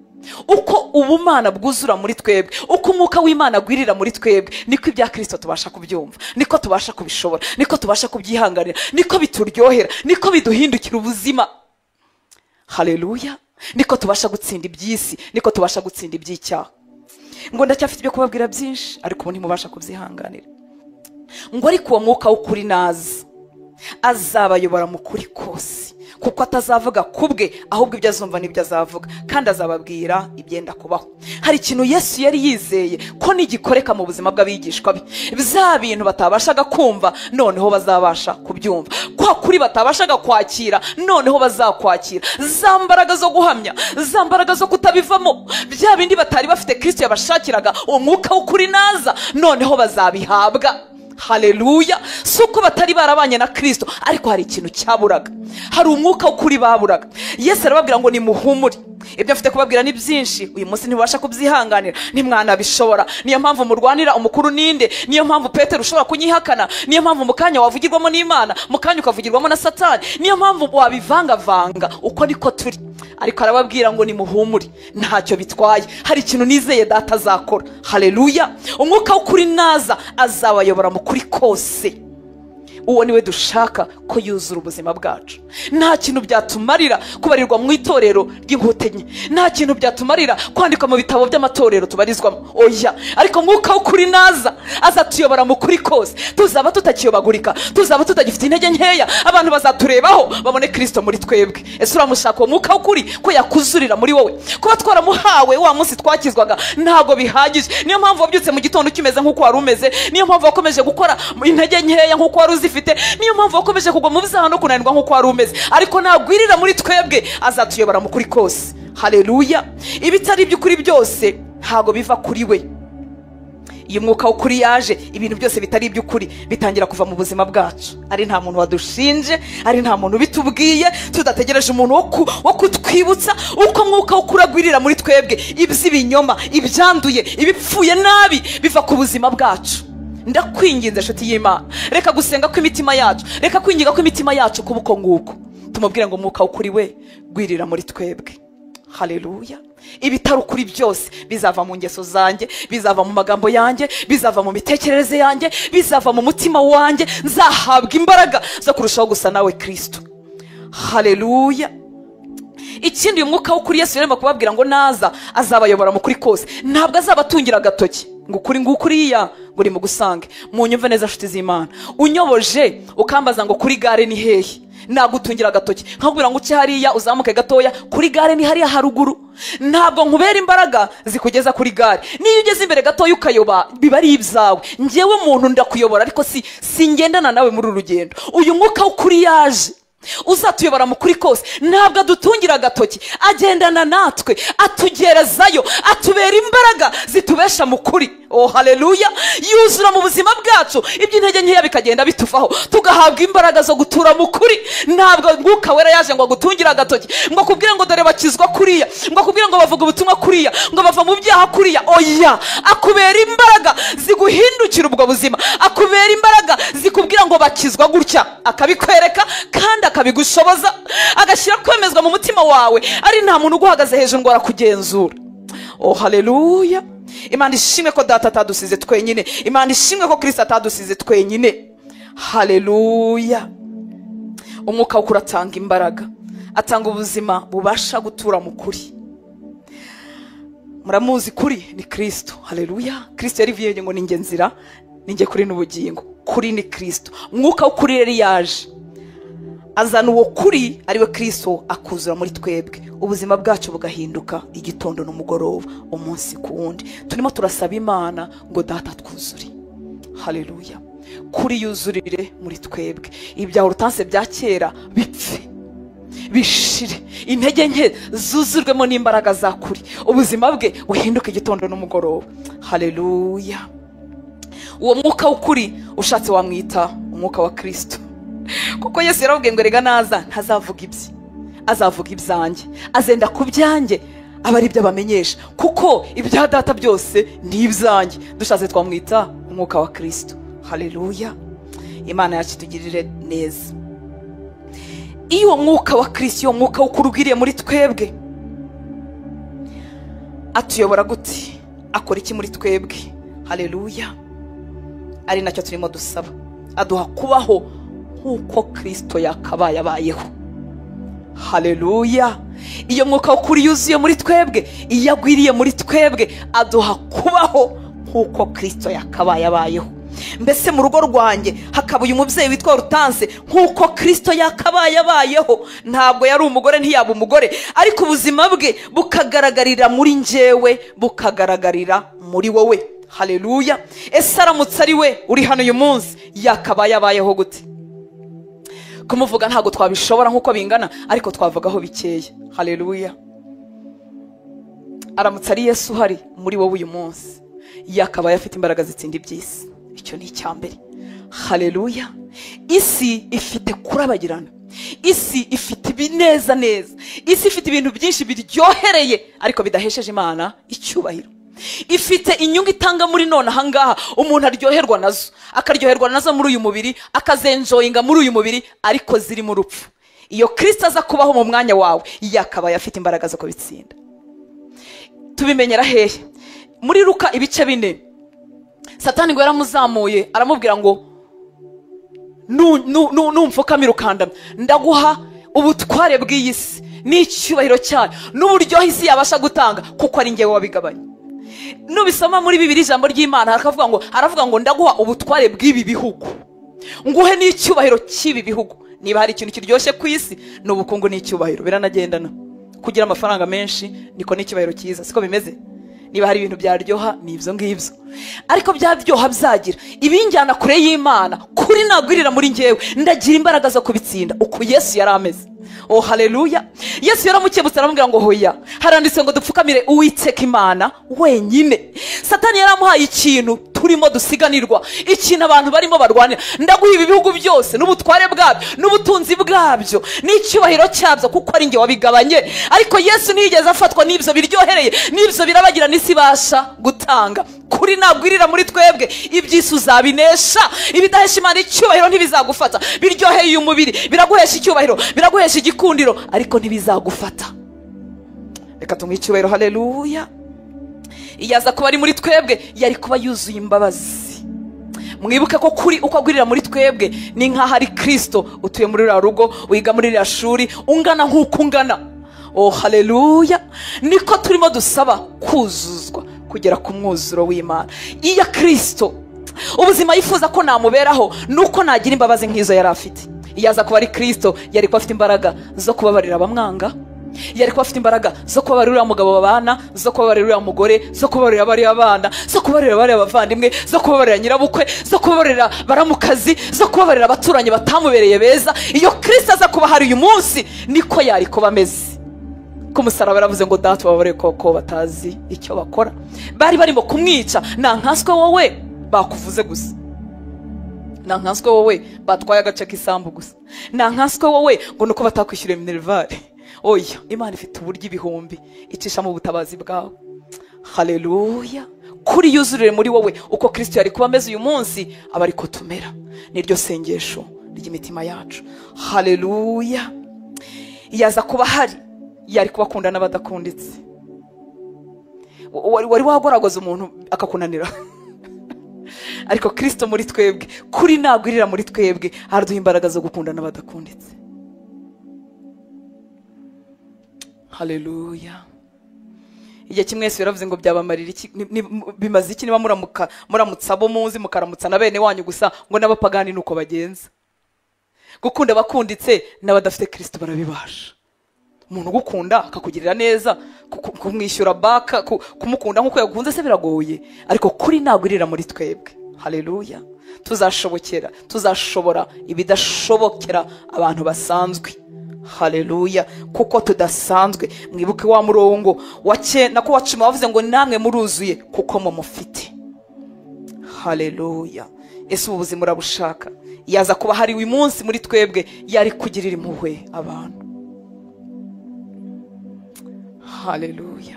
Uko ubumana bwuzura muri twebwe, uko Umwuka w'Imana agwirira muri twebwe, niko ibya Kristo tubasha kubyumva, niko tubasha kubishobora, niko tubasha kubyihanganira, niko bituryohera, niko biduhindukira ubuzima. Haleluya. Niko tubasha gutsinda iby'isi, niko tubasha gutsinda iby'icyaha. ngo ndacyafite ibyo kubabwira byinshi ariko ubu ntimubasha kubyihanganira. Ngo ariko uwo mwuka w'ukuri naza azabayobora mu kuri kose, kuko atazavuga kubwe ahubwo ibyo azumva nibyo azavuga, kandi azababwira ibyenda kubaho. Hari ikintu Yesu yari yizeye ko nigikoreka mu buzima bw'abigishwa be, bya bintu batabashaga kumva noneho bazabasha kubyumva, kwa kuri batabashaga kwakira noneho bazakwakira, za mbaraga zo guhamya, za mbaraga zo kutabivamo, bya bindi batari bafite Kristo yabashakiraga, umwuka w'ukuri naza noneho bazabihabwa. Haleluya. Suko batari barabanye na Kristo, ariko hari ikintu cyaburaga, hari umwuka w'ukuri baburaga. Yesu arababwira ngo nimuhumure, ibyo mfite kubabwira ni byinshi, uyu munsi ntibasha kubyihanganira, ntimwanabishobora. Niyo mpamvu murwanira umukuru ninde, niyo mpamvu Petero ushobora kunyihakana, niyo mpamvu mukanya wavugirwamo n'Imana, mukanya ukavugirwamo na Satani, niyo mpamvu wabivangavanga. Uko niko turi. Ariko arababwira ngo nimuhumure, ntacyo bitwaye, hari ikintu nizeye data azakora. Haleluya. Umwuka w'ukuri naza azabayobora mu kuri kose. Uwo niwe dushaka ko yuzura ubuzima bwacu. Nta kintu byatumarira kubarirwa mu itorero ry'inkotanyi, nta kintu byatumarira kwandika mu bitabo by'amatorero tubarizwamo, oya. Ariko mwuka w'ukuri naza azatuyobora mu kuri kose, tuzaba tutakiyobagurika, tuzaba tutagifite intege nkeya, abantu bazaturebaho babone Kristo muri twebwe. Ese uramushaka uwo mwuka w'ukuri ko yakuzurira muri wowe? Kuba twaramuhawe wa munsi twakizwaga ntago bihagije. Niyo mpamvu wabyutse mu gitondo kimeze nk'uko wari umeze, niyo mpamvu wakomeje gukora intege nkeya nk'uko wari uzifite, niyo mpamvu wakomeje kugwa mu byaha no kunanirwa nk'uko wari umeze. Ariko nagwirira muri twebwe, azatuyobora mu kuri kose. Haleluya. Ibitari iby'ukuri byose ntago biva kuri we. Iyo mwuka w'ukuri yaje, ibintu byose bitari iby'ukuri bitangira kuva mu buzima bwacu. Ari nta muntu wadushinje, ari nta muntu bitubwiye, tudategereje umuntu wo kutwibutsa. Uko mwuka w'ukuri agwirira muri twebwe, iby'ibinyoma, ibyanduye, ibipfuye nabi biva ku buzima bwacu. Ndakwinginze nshuti y'Imana, reka gusenga kw'imitima yacu, reka kwinginga kw'imitima yacu kubuko nguko, tumubwire ngo mwuka w'ukuri we gwirira muri twebwe. Haleluya. Ibitari ukuri byose bizava mu ngeso zanjye, bizava mu magambo yanjye, bizava mu mitekerereze yanjye, bizava mu mutima wanjye. Nzahabwa imbaraga zo kurushaho gusa nawe Kristo. Haleluya. Ikindi uyu mwuka w'ukuri Yesu yarimo kubabwira ngo naza azabayobora mu kuri kose, ntabwo azabatungira agatoki ngo ukuri ngukuriya ngo uri mu gusange. Mu nyumve neza nshuti z'Imana, unyoboje ukambaza ngo kuri gare ni hehe, nagutungira agatoki nkakubwira ngo uce hariya uzamuke gatoya, kuri gare ni hariya haruguru. Ntabwo nkubera imbaraga zikugeza kuri gare. Niyo ugeze imbere gatoya ukayoba, biba ari ibyawe. Njyewe umuntu ndakuyobora, ariko si ngendana nawe muri uru rugendo. Uyu mwuka w'ukuri yaje uzatuyobora mu kuri kose, ntabwo adutungira agatoki, agendana natwe, atugerezayo, atubera imbaraga zitubesha mu kuri. Oh haleluya. Yuzura mu buzima bwacu, iby'intege nkeya bikagenda bituvaho, tugahabwa imbaraga zo gutura mu kuri. Ntabwo mwuka wera yaje ngo agutungira agatoki, ngo akubwire ngo dore bakizwa kuriya, ngo akubwire ngo bavuga ubutumwa kuriya, ngo bava mu byaha kuriya. Oya, akubera imbaraga ziguhindukira ubwo buzima, akubera imbaraga zikubwira ngo bakizwa gutya, akabikwereka kandi akabigushoboza, agashyira kwemezwa mu mutima wawe. Ari nta muntu uguhagaze hejuru ngo arakugenzura. Oh haleluya. Imana ishimwe ko data atadusize twenyine, Imana ishimwe ko Kristo atadusize twenyine. Haleluya. Umwuka w'ukuri atanga imbaraga, atanga ubuzima bubasha gutura mu kuri. Muramuzi kuri ni Kristo. Haleluya. Kristo yarivuye ngo ninjye nzira, ninjye kuri n'ubugingo. Kuri ni Kristo. Umwuka w'ukuri rero yaje azana uwo kuri, ariwe Kristo, akuzura muri twebwe, ubuzima bwacu bugahinduka igitondo n'umugoroba, umunsi ku wundi. Turimo turasaba Imana ngo data twuzure. Haleluya. Kuri yuzurire muri twebwe, ibyaho rutanse bya kera bipfe, bishire, intege nke zuzurwemo n'imbaraga za kuri, ubuzima bwe buhinduke igitondo n'umugoroba. Haleluya. Uwo mwuka w'ukuri ushatse wamwita umwuka wa Kristo, kuko Yesu yarabwiye ngo rega naza ntazavuga ibye, azavuga ibyanjye, azenda ku byanjye aba ari byo abamenyesha, kuko ibya data byose ni ibyanjye. Dushatse twamwita umwuka wa Kristo. Haleluya. Imana yacu tugirire neza. Iyo mwuka wa Kristo, iyo mwuka w'ukurugiriye muri twebwe, atuyobora gute? Akora iki muri twebwe? Haleluya. Ari nacyo turimo dusaba, aduha kubaho nk'uko Kristo yakabaye abayeho. Haleluya. Iyo mwuka w'ukuri yuzuye muri twebwe, iyo agwiriye muri twebwe, aduha kubaho nk'uko Kristo yakabaye abayeho. Mbese mu rugo rwanjye hakaba uyu mubyeyi witwa Hortense nk'uko Kristo yakabaye abayeho. Ntabwo yari umugore, ntiyaba umugore, ariko ubuzima bwe bukagaragarira muri njyewe, bukagaragarira muri wowe. Haleluya. Ese aramutse ari we uri hano uyu munsi, yakabaye abayeho gute? Kumuvuga ntabwo twabishobora nk'uko bingana, ariko twavugaho bikeya. Haleluya. Aramutse ari Yesu uhari muri wowe uyu munsi, yakabaye afite imbaraga zitsinda iby'isi. Icyo ni icyambere. Haleluya. Isi ifite kurabagirana, isi ifite ibineza neza, isi ifite ibintu byinshi biryohereye ariko bidahesheje Imana icyubahiro. Ifite inyungu itanga muri none ahangaha, umuntu aryoherwa nazo, akaryoherwa nazo muri uyu mubiri, akazenjoyinga muri uyu mubiri, ariko ziri mu rupfu. Iyo Kristo aza kubaho mu mwanya wawe, yakabaye afite imbaraga zo kubitsinda. Tubimenyera hehe? Muri Luka ibice 4, Satani ngo yaramuzamuye aramubwira ngo numfukamira ukandamye, ndaguha ubutware bw'iyi si n'icyubahiro cyayo n'uburyohe isi yabasha gutanga, kuko ari njyewe wabigabanya. Nubisoma muri Bibiliya ijambo ry'Imana haravuga ngo ndaguha ubutware bw'ibi bihugu, nguhe n'icyubahiro cy'ibi bihugu. Niba hari ikintu kiryoshye ku isi, n'ubukungu n'icyubahiro biranagendana. Kugira amafaranga menshi niko n'icyubahiro cyiza, siko bimeze? Niba hari ibintu byaryoha ni ibyo ngibyo, ariko byaryoha byagira ibinjyana kure y'Imana, kuri nagwirira muri njyewe, ndagira imbaraga zo kubitsinda uko Yesu yari ameze. Oh haleluya. Yesu yaramukebutse aramubwira ngo hoya, haranditse ngo dupfukamire Uwiteka Imana wenyine. Satani yaramuhaye ikintu turimo dusiganirwa, ikintu abantu barimo barwanira. Ndaguha ibi bihugu byose n'ubutware bwabyo n'ubutunzi bwabyo n'icyubahiro cyabyo, kuko ari njye wabigabanye. Ariko Yesu ntiyigeze afatwa n'ibyo biryohereye, n'ibyo birabagira n'isi ibasha gutanga. Kuri nagwirira muri twebwe, iby'isi uzabinesha. Ibidahesha Imana icyubahiro ntibizagufata. Biryoheye uyu mubiri, biraguhesha icyubahiro, biraguhesha igikundiro, ariko ntibizagufata. Reka tumuhe icyubahiro. Haleluya. Iyo aza kuba ari muri twebwe, yari kuba yuzuye imbabazi. Mwibuke ko kuri uko agwirira muri twebwe, ni nk'aho ari Kristo utuye muri rya rugo, wiga muri rya shuri, ungana nk'uko ungana. Oh haleluya. Niko turimo dusaba kuzuzwa, kugera ku mwuzuro w'Imana. Iya Kristo, ubuzima yifuza ko namuberaho nuko nagira imbabazi nk'izo yari afite. Iyo aza kuba ari Kristo, yari kuba afite imbaraga zo kubabarira abamwanga, yari kuba afite imbaraga zo kubabarira umugabo babana, zo kubabarira umugore, zo kubabarira bari abana, zo kubabarira bari abavandimwe, zo kubabarira nyirabukwe, zo kubabarira baramukazi, zo kubabarira abaturanyi batamubereye beza. Iyo Kristo aza kuba hari uyu munsi, niko yari kuba ameze. Ku musaraba yaravuze ngo data babare koko batazi icyo bakora. Bari barimo kumwica. Nankaswe wowe bakuvuze gusa, nankaswe wowe batwaye agace k'isambu gusa, nankaswe wowe ngo nuko batakwishyuriye minerivare. Oya, Imana ifite uburyo ibihumbi icisha mu butabazi bwawe. Haleluya. Kuri yuzurire muri wowe uko Kristo yari kuba ameze uyu munsi, aba ariko tumera. Niryo sengesho ry'imitima yacu. Haleluya. Yaza kuba hari, yari kubakunda n'abadakunditse. Wari wagoragoza umuntu akakunanira. Ariko Kristo muri twebwe, kuri nagwirira muri twebwe, araduha imbaraga zo gukunda n'abadakunditse. Haleluya. Igihe kimwe Yesu yaravuze ngo byabamarira iki, bimaze iki niba muramutsa abo muzi mukaramutsa na bene wanyu gusa, ngo n'abapagani nuko bagenza. Gukunda abakunditse n'abadafite Kristo barabibasha. Umuntu gukunda akakugirira neza, kumwishyura baka, kumukunda nk'uko yagukunze se biragoye, ariko kuri nagwirira muri twebwe. Haleluya. Tuzashobora ibidashobokera abantu basanzwe. Haleluya. Kuko tudasanzwe. Mwibuke wa murongo wa 9 nako wa 10 wavuze ngo namwe muruzuye kuko mumufite. Haleluya. Ese ubuzima urabushaka? Yaza kuba hari uyu munsi muri twebwe, yari kugirira impuhwe abantu. Haleluya.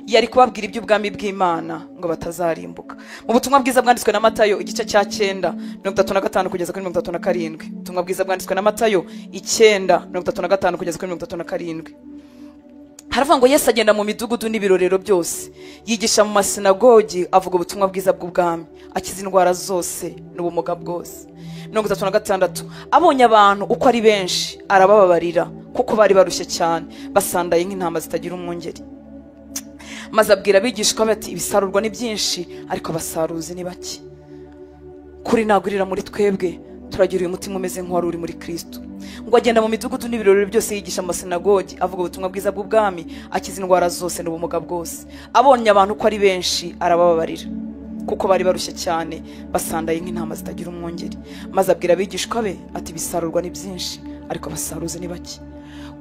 Yari kubabwira iby'ubwami bw'Imana ngo batazarimbuka. Mu butumwa bwiza bwanditswe na Matayo igice cya 9:35 kugeza kuri 37. Ubutumwa bwiza bwanditswe na Matayo 9:35 kugeza kuri 37. Haravuga ngo Yesu agenda mu midugudu n'ibirorero byose, yigisha mu masinagogi, avuga ubutumwa bwiza bw'ubwami, akiza indwara zose n'ubumuga bwose. 36. Abonye abantu uko ari benshi, arabababarira kuko bari barushye cyane basandaye nk'intama zitagira umwungeri. Maze abwira abigishwa be ati ibisarurwa ni byinshi ariko abasaruzi ni bake. Kuri nagurira muri twebwe turagira uyu mutima umeze nk'uwari uri muri Kristo, ngo agenda mu midugudu n'ibirori byose yigisha amasinagogi avuga ubutumwa bwiza bw'ubwami, akiza indwara zose n'ubumuga bwose. Abonye abantu ko ari benshi arabababarira kuko bari barushye cyane basandaye nk'intama zitagira umwungeri. Maze abwira abigishwa be ati ibisarurwa ni byinshi ariko abasaruzi ni bake.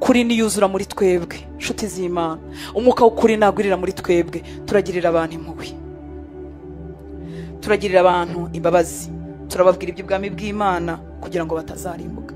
Kuri niyuzura muri twebwe nshuti z'Imana, umwuka w'ukuri nagurira muri twebwe turagirira abantu impuhwe, turagirira abantu imbabazi, turababwira iby'ubwami bw'Imana kugira ngo batazarimbuka.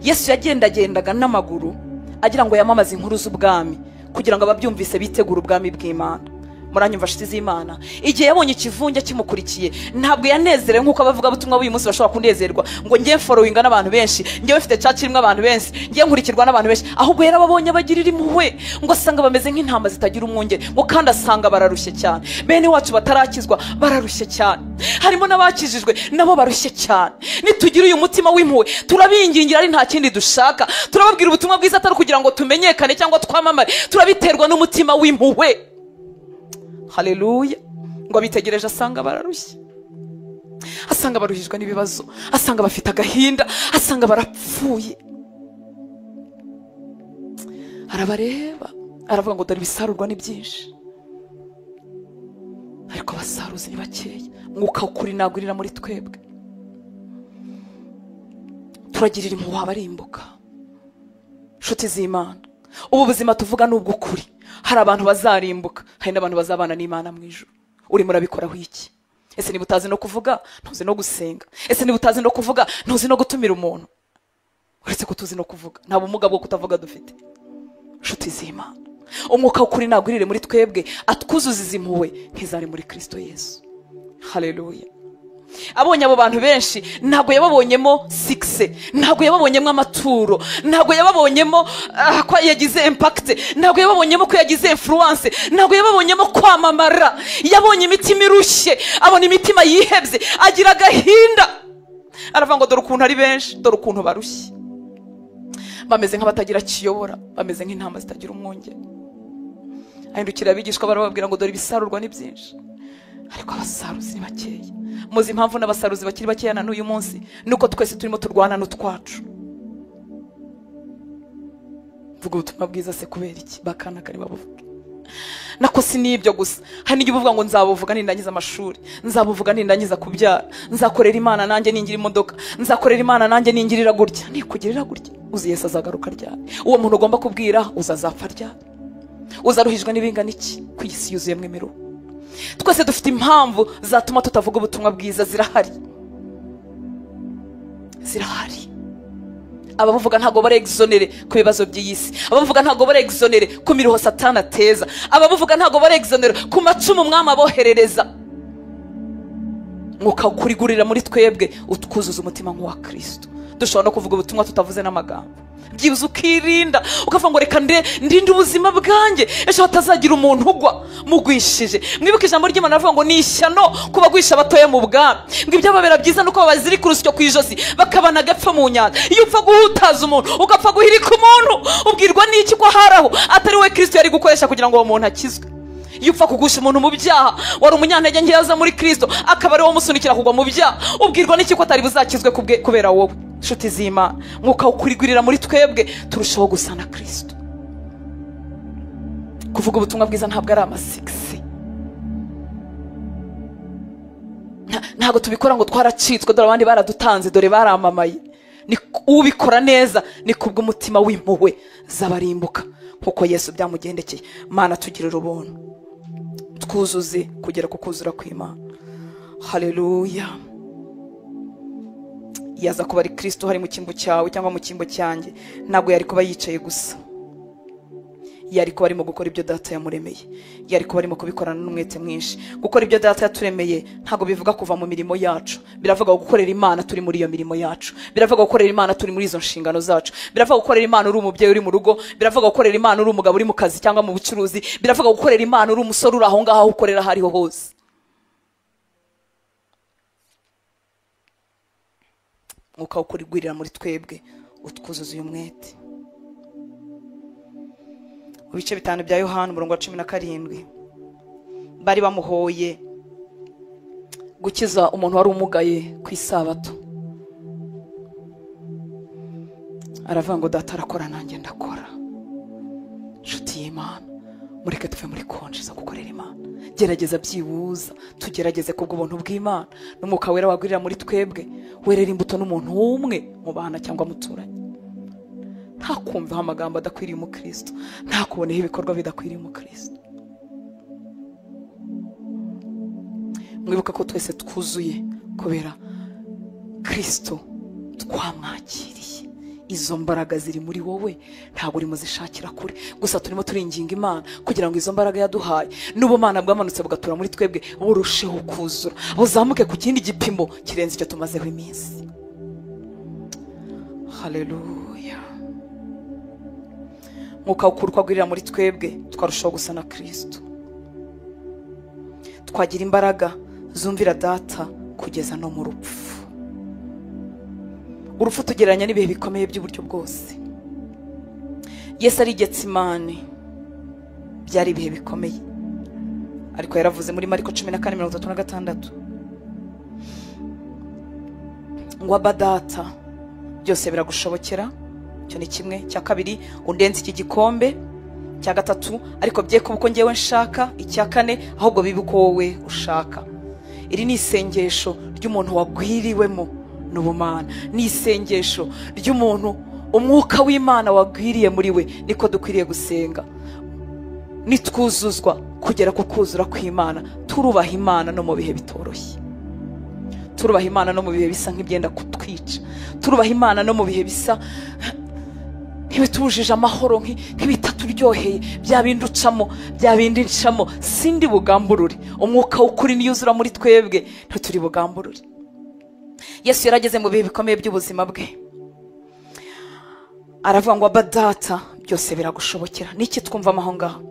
Yesu yagendagendaga n'amaguru agira ngo yamamaze inkuru z'ubwami kugira ngo ababyumvise bitegure ubwami bw'Imana. Muranyumva nshuti z'Imana, igihe yabonye ikivunge kimukurikiye ntabwo yanezerewe nk'uko abavuga butumwa b'uyu munsi bashobora kunezerwa ngo ngiye followinga n'abantu benshi, ngiye mfite church irimo abantu benshi, ngiye nkurikirwa n'abantu benshi. Ahubwo yarababonye abagirira impuhwe ngo asanga bameze nk'intama zitagira umwungeri, ngo kandi asanga bararushye cyane. Bene wacu batarakizwa bararushye cyane, harimo n'abakijijwe nabo barushye cyane. Nitugira uyu mutima w'impuhwe turabingingira, ari nta kindi dushaka, turababwira ubutumwa bwiza atari kugira ngo tumenyekane cyangwa twamamare, turabiterwa n'umutima w'impuhwe. Haleluya. Ngo abitegereje asanga bararushye, asanga baruhijwe n'ibibazo, asanga bafite agahinda, asanga barapfuye. Arabareba aravuga ngo dore ibisarurwa ni byinshi ariko abasaruzi ni bakeya. Mwuka w'ukuri nagurira muri twebwe turagirira impuhwe abarimbuka. Nshuti z'Imana, ubu buzima tuvuga n'ubw'ukuri. Hari abantu bazarimbuka, hari n'abantu bazabana n'Imana mu ijuru. Urimo urabikoraho iki? Ese niba utazi no kuvuga ntuzi no gusenga? Ese niba utazi no kuvuga ntuzi no gutumira umuntu? Uretse ko tuzi no kuvuga, nta bumuga bwo kutavuga dufite. Nshuti z'Imana, umwuka w'ukuri nagurire muri twebwe atwuzuza impuhwe nk'izari muri Kristo Yesu. Haleluya. Abonye abo bantu benshi ntabwo yababonyemo sikse, ntabwo yababonyemo amaturo, ntabwo yababonyemo ko yagize impact, ntabwo yababonyemo ko yagize influence, ntabwo yababonyemo kwamamara. Yabonye imitima irushye, abona imitima yihebye, agira agahinda, aravuga ngo dore ukuntu ari benshi, dore ukuntu barushye, bameze nk'abatagira kiyobora, bameze nk'intama zitagira umwungeri. Ahindukira abigishwa barababwira ngo dore ibisarurwa ni byinshi ariko abasaruzi ni bakeya. Muzi impamvu n'abasaruzi bakiri bakeya na n'uyu munsi? Nuko twese turimo turwana n'utwacu. Vuga ubutumwa bwiza se kubera iki? Bakana kari babuvuga. Nako si nibyo gusa, hari n'igihe uvuga ngo nzabuvuga nindangiza amashuri, nzabuvuga nindangiza kubyara, nzakorera Imana nanjye ningira imodoka, nzakorera Imana nanjye ningirira gutya. Nikugirira gutya uzi Yesu azagaruka ryari? Uwo muntu ugomba kubwira uzazapfa ryari? Uzaruhijwe n'ibingana iki ku isi yuzuyemo imiruho? Twese dufite impamvu zatuma tutavuga ubutumwa bwiza, zirahari. Abavuga ntago bare exonere ku bibazo by'iyisi, abavuga ntago bare exonere ku miruho Satana ateza, abavuga ntago bare exonere ku macumu umwami aboherereza. Mwuka ukurigurira muri twebwe utwuzuza umutima nk'uwa Kristo. Dushobora no kuvuga ubutumwa tutavuze n'amagambo, byibuze ukirinda ukavuga ngo reka ndinde ubuzima bwanjye ejo hatazagira umuntu ugwa mugwishije. Mwibuke ijambo ry'Imana avuga ngo ni ishyano kuba gwisha abatoye mu bwami, ngo ibyababera byiza nuko babazirika urusyo ku ijosi bakabana agapfa mu nyanja. Iyo upfa guhutaza umuntu ugapfa guhirika umuntu, ubwirwa n'iki ko haraho atari we Kristo yari gukoresha kugira ngo uwo muntu akizwe? Iyo upfa kugusha umuntu mu byaha, wari umunyantege nke yaza muri Kristo akaba ari wo musunikira kugwa mu byaha, ubwirwa n'iki ko atari buzakizwe kubera wowe? Nshuti z'Imana, mwuka ukurigurira muri twebwe turushaho gusa na Kristo. Kuvuga ubutumwa bwiza ntabwo ari amasigisi, ntabwo tubikora ngo twaracitswe dore abandi baradutanze dore baramamaye. Ni ubikora neza ni kubw'umutima w'impuhwe z'abarimbuka nkuko Yesu byamugendekeye. Mana tugirira ubuntu, twuzuze kugera ku kuzura kw'Imana. Haleluya. Yaza kuba ari Kristo hari mu cyimbo cyawe cyangwa mu cyimbo cyanjye, ntabwo yari kuba yicaye gusa, yari kuba arimo gukora ibyo Data yamuremeye, yari kuba arimo kubikorana n'umwete mwinshi. Gukora ibyo Data yaturemeye ntabwo bivuga kuva mu mirimo yacu, biravuga gukorera Imana turi muri iyo mirimo yacu, biravuga gukorera Imana turi muri izo nshingano zacu, biravuga gukorera Imana uri umubyeyi uri mu rugo, biravuga gukorera Imana uri umugabo uri mu kazi cyangwa mu bucuruzi, biravuga gukorera Imana uri umusore uri aho ngaho ukorera aho ariho hose. Mwuka ukurigurira muri twebwe utwuzuza uyu mwete. mu bice 5 bya Yohana umurongo wa 17 bari bamuhoye gukiza umuntu wari umugaye ku isabato. Aravuga ngo data arakora nanjye ndakora. Nshuti y'Imana, mureke tuve muri konje zo gukorera Imana. Gerageza byibuza tugerageze kubw'ubuntu bw'Imana n'umwuka wera wagwirira muri twebwe, werera imbuto n'umuntu umwe mu bana cyangwa muturanye. Nta kumva amagambo adakwiriye umukristo, nta kuboneho ibikorwa bidakwiriye umukristo. Mwibuka ko twese twuzuye kubera Kristo twamwakiriye. Izo mbaraga ziri muri wowe, ntabwo urimo zishakira kure, gusa turimo turinginga Imana kugira ngo izo mbaraga yaduhaye n'ubumana bwamanutse bugatura muri twebwe burusheho kuzura, buzamuke ku kindi gipimo kirenze icyo tumazeho iminsi. Haleluya. Mwuka w'ukuri kwagwirira muri twebwe twarushaho gusa na Kristo, twagira imbaraga zumvira data kugeza no mu rupfu. Urupfu tugereranya n'ibihe bikomeye by'uburyo bwose. Yesu ari Getsimani, byari ibihe bikomeye, ariko yaravuze muri Mariko 14:36 ngo aba data byose biragushobokera. Cyo ni kimwe. Cya kabiri, undenze iki gikombe. Cya gatatu, ariko bye ko uko ngewe nshaka. Icya kane, ahubwo bibe uko wowe ushaka. Iri ni isengesho ry'umuntu wagwiriwemo n'ubumana, ni isengesho ry'umuntu umwuka w'Imana wagwiriye muri we. Niko dukwiriye gusenga, nitwuzuzwa kugera ku kuzura kw'Imana, turubaha Imana no mu bihe bitoroshye, turubaha Imana no mu bihe bisa nk'ibyenda kutwica, turubaha Imana no mu bihe bisa nk'ibitujije amahoro, nk'ibitaturyoheye, bya bindi ucamo, bya bindi ncamo. Sindi bugamburure, umwuka w'ukuri niyuzura muri twebwe ntituri bugamburure. Yesu yarageze mu bihe bikomeye by'ubuzima bwe, aravuga ngo aba data byose biragushobokera. Niki twumva aho ngaho?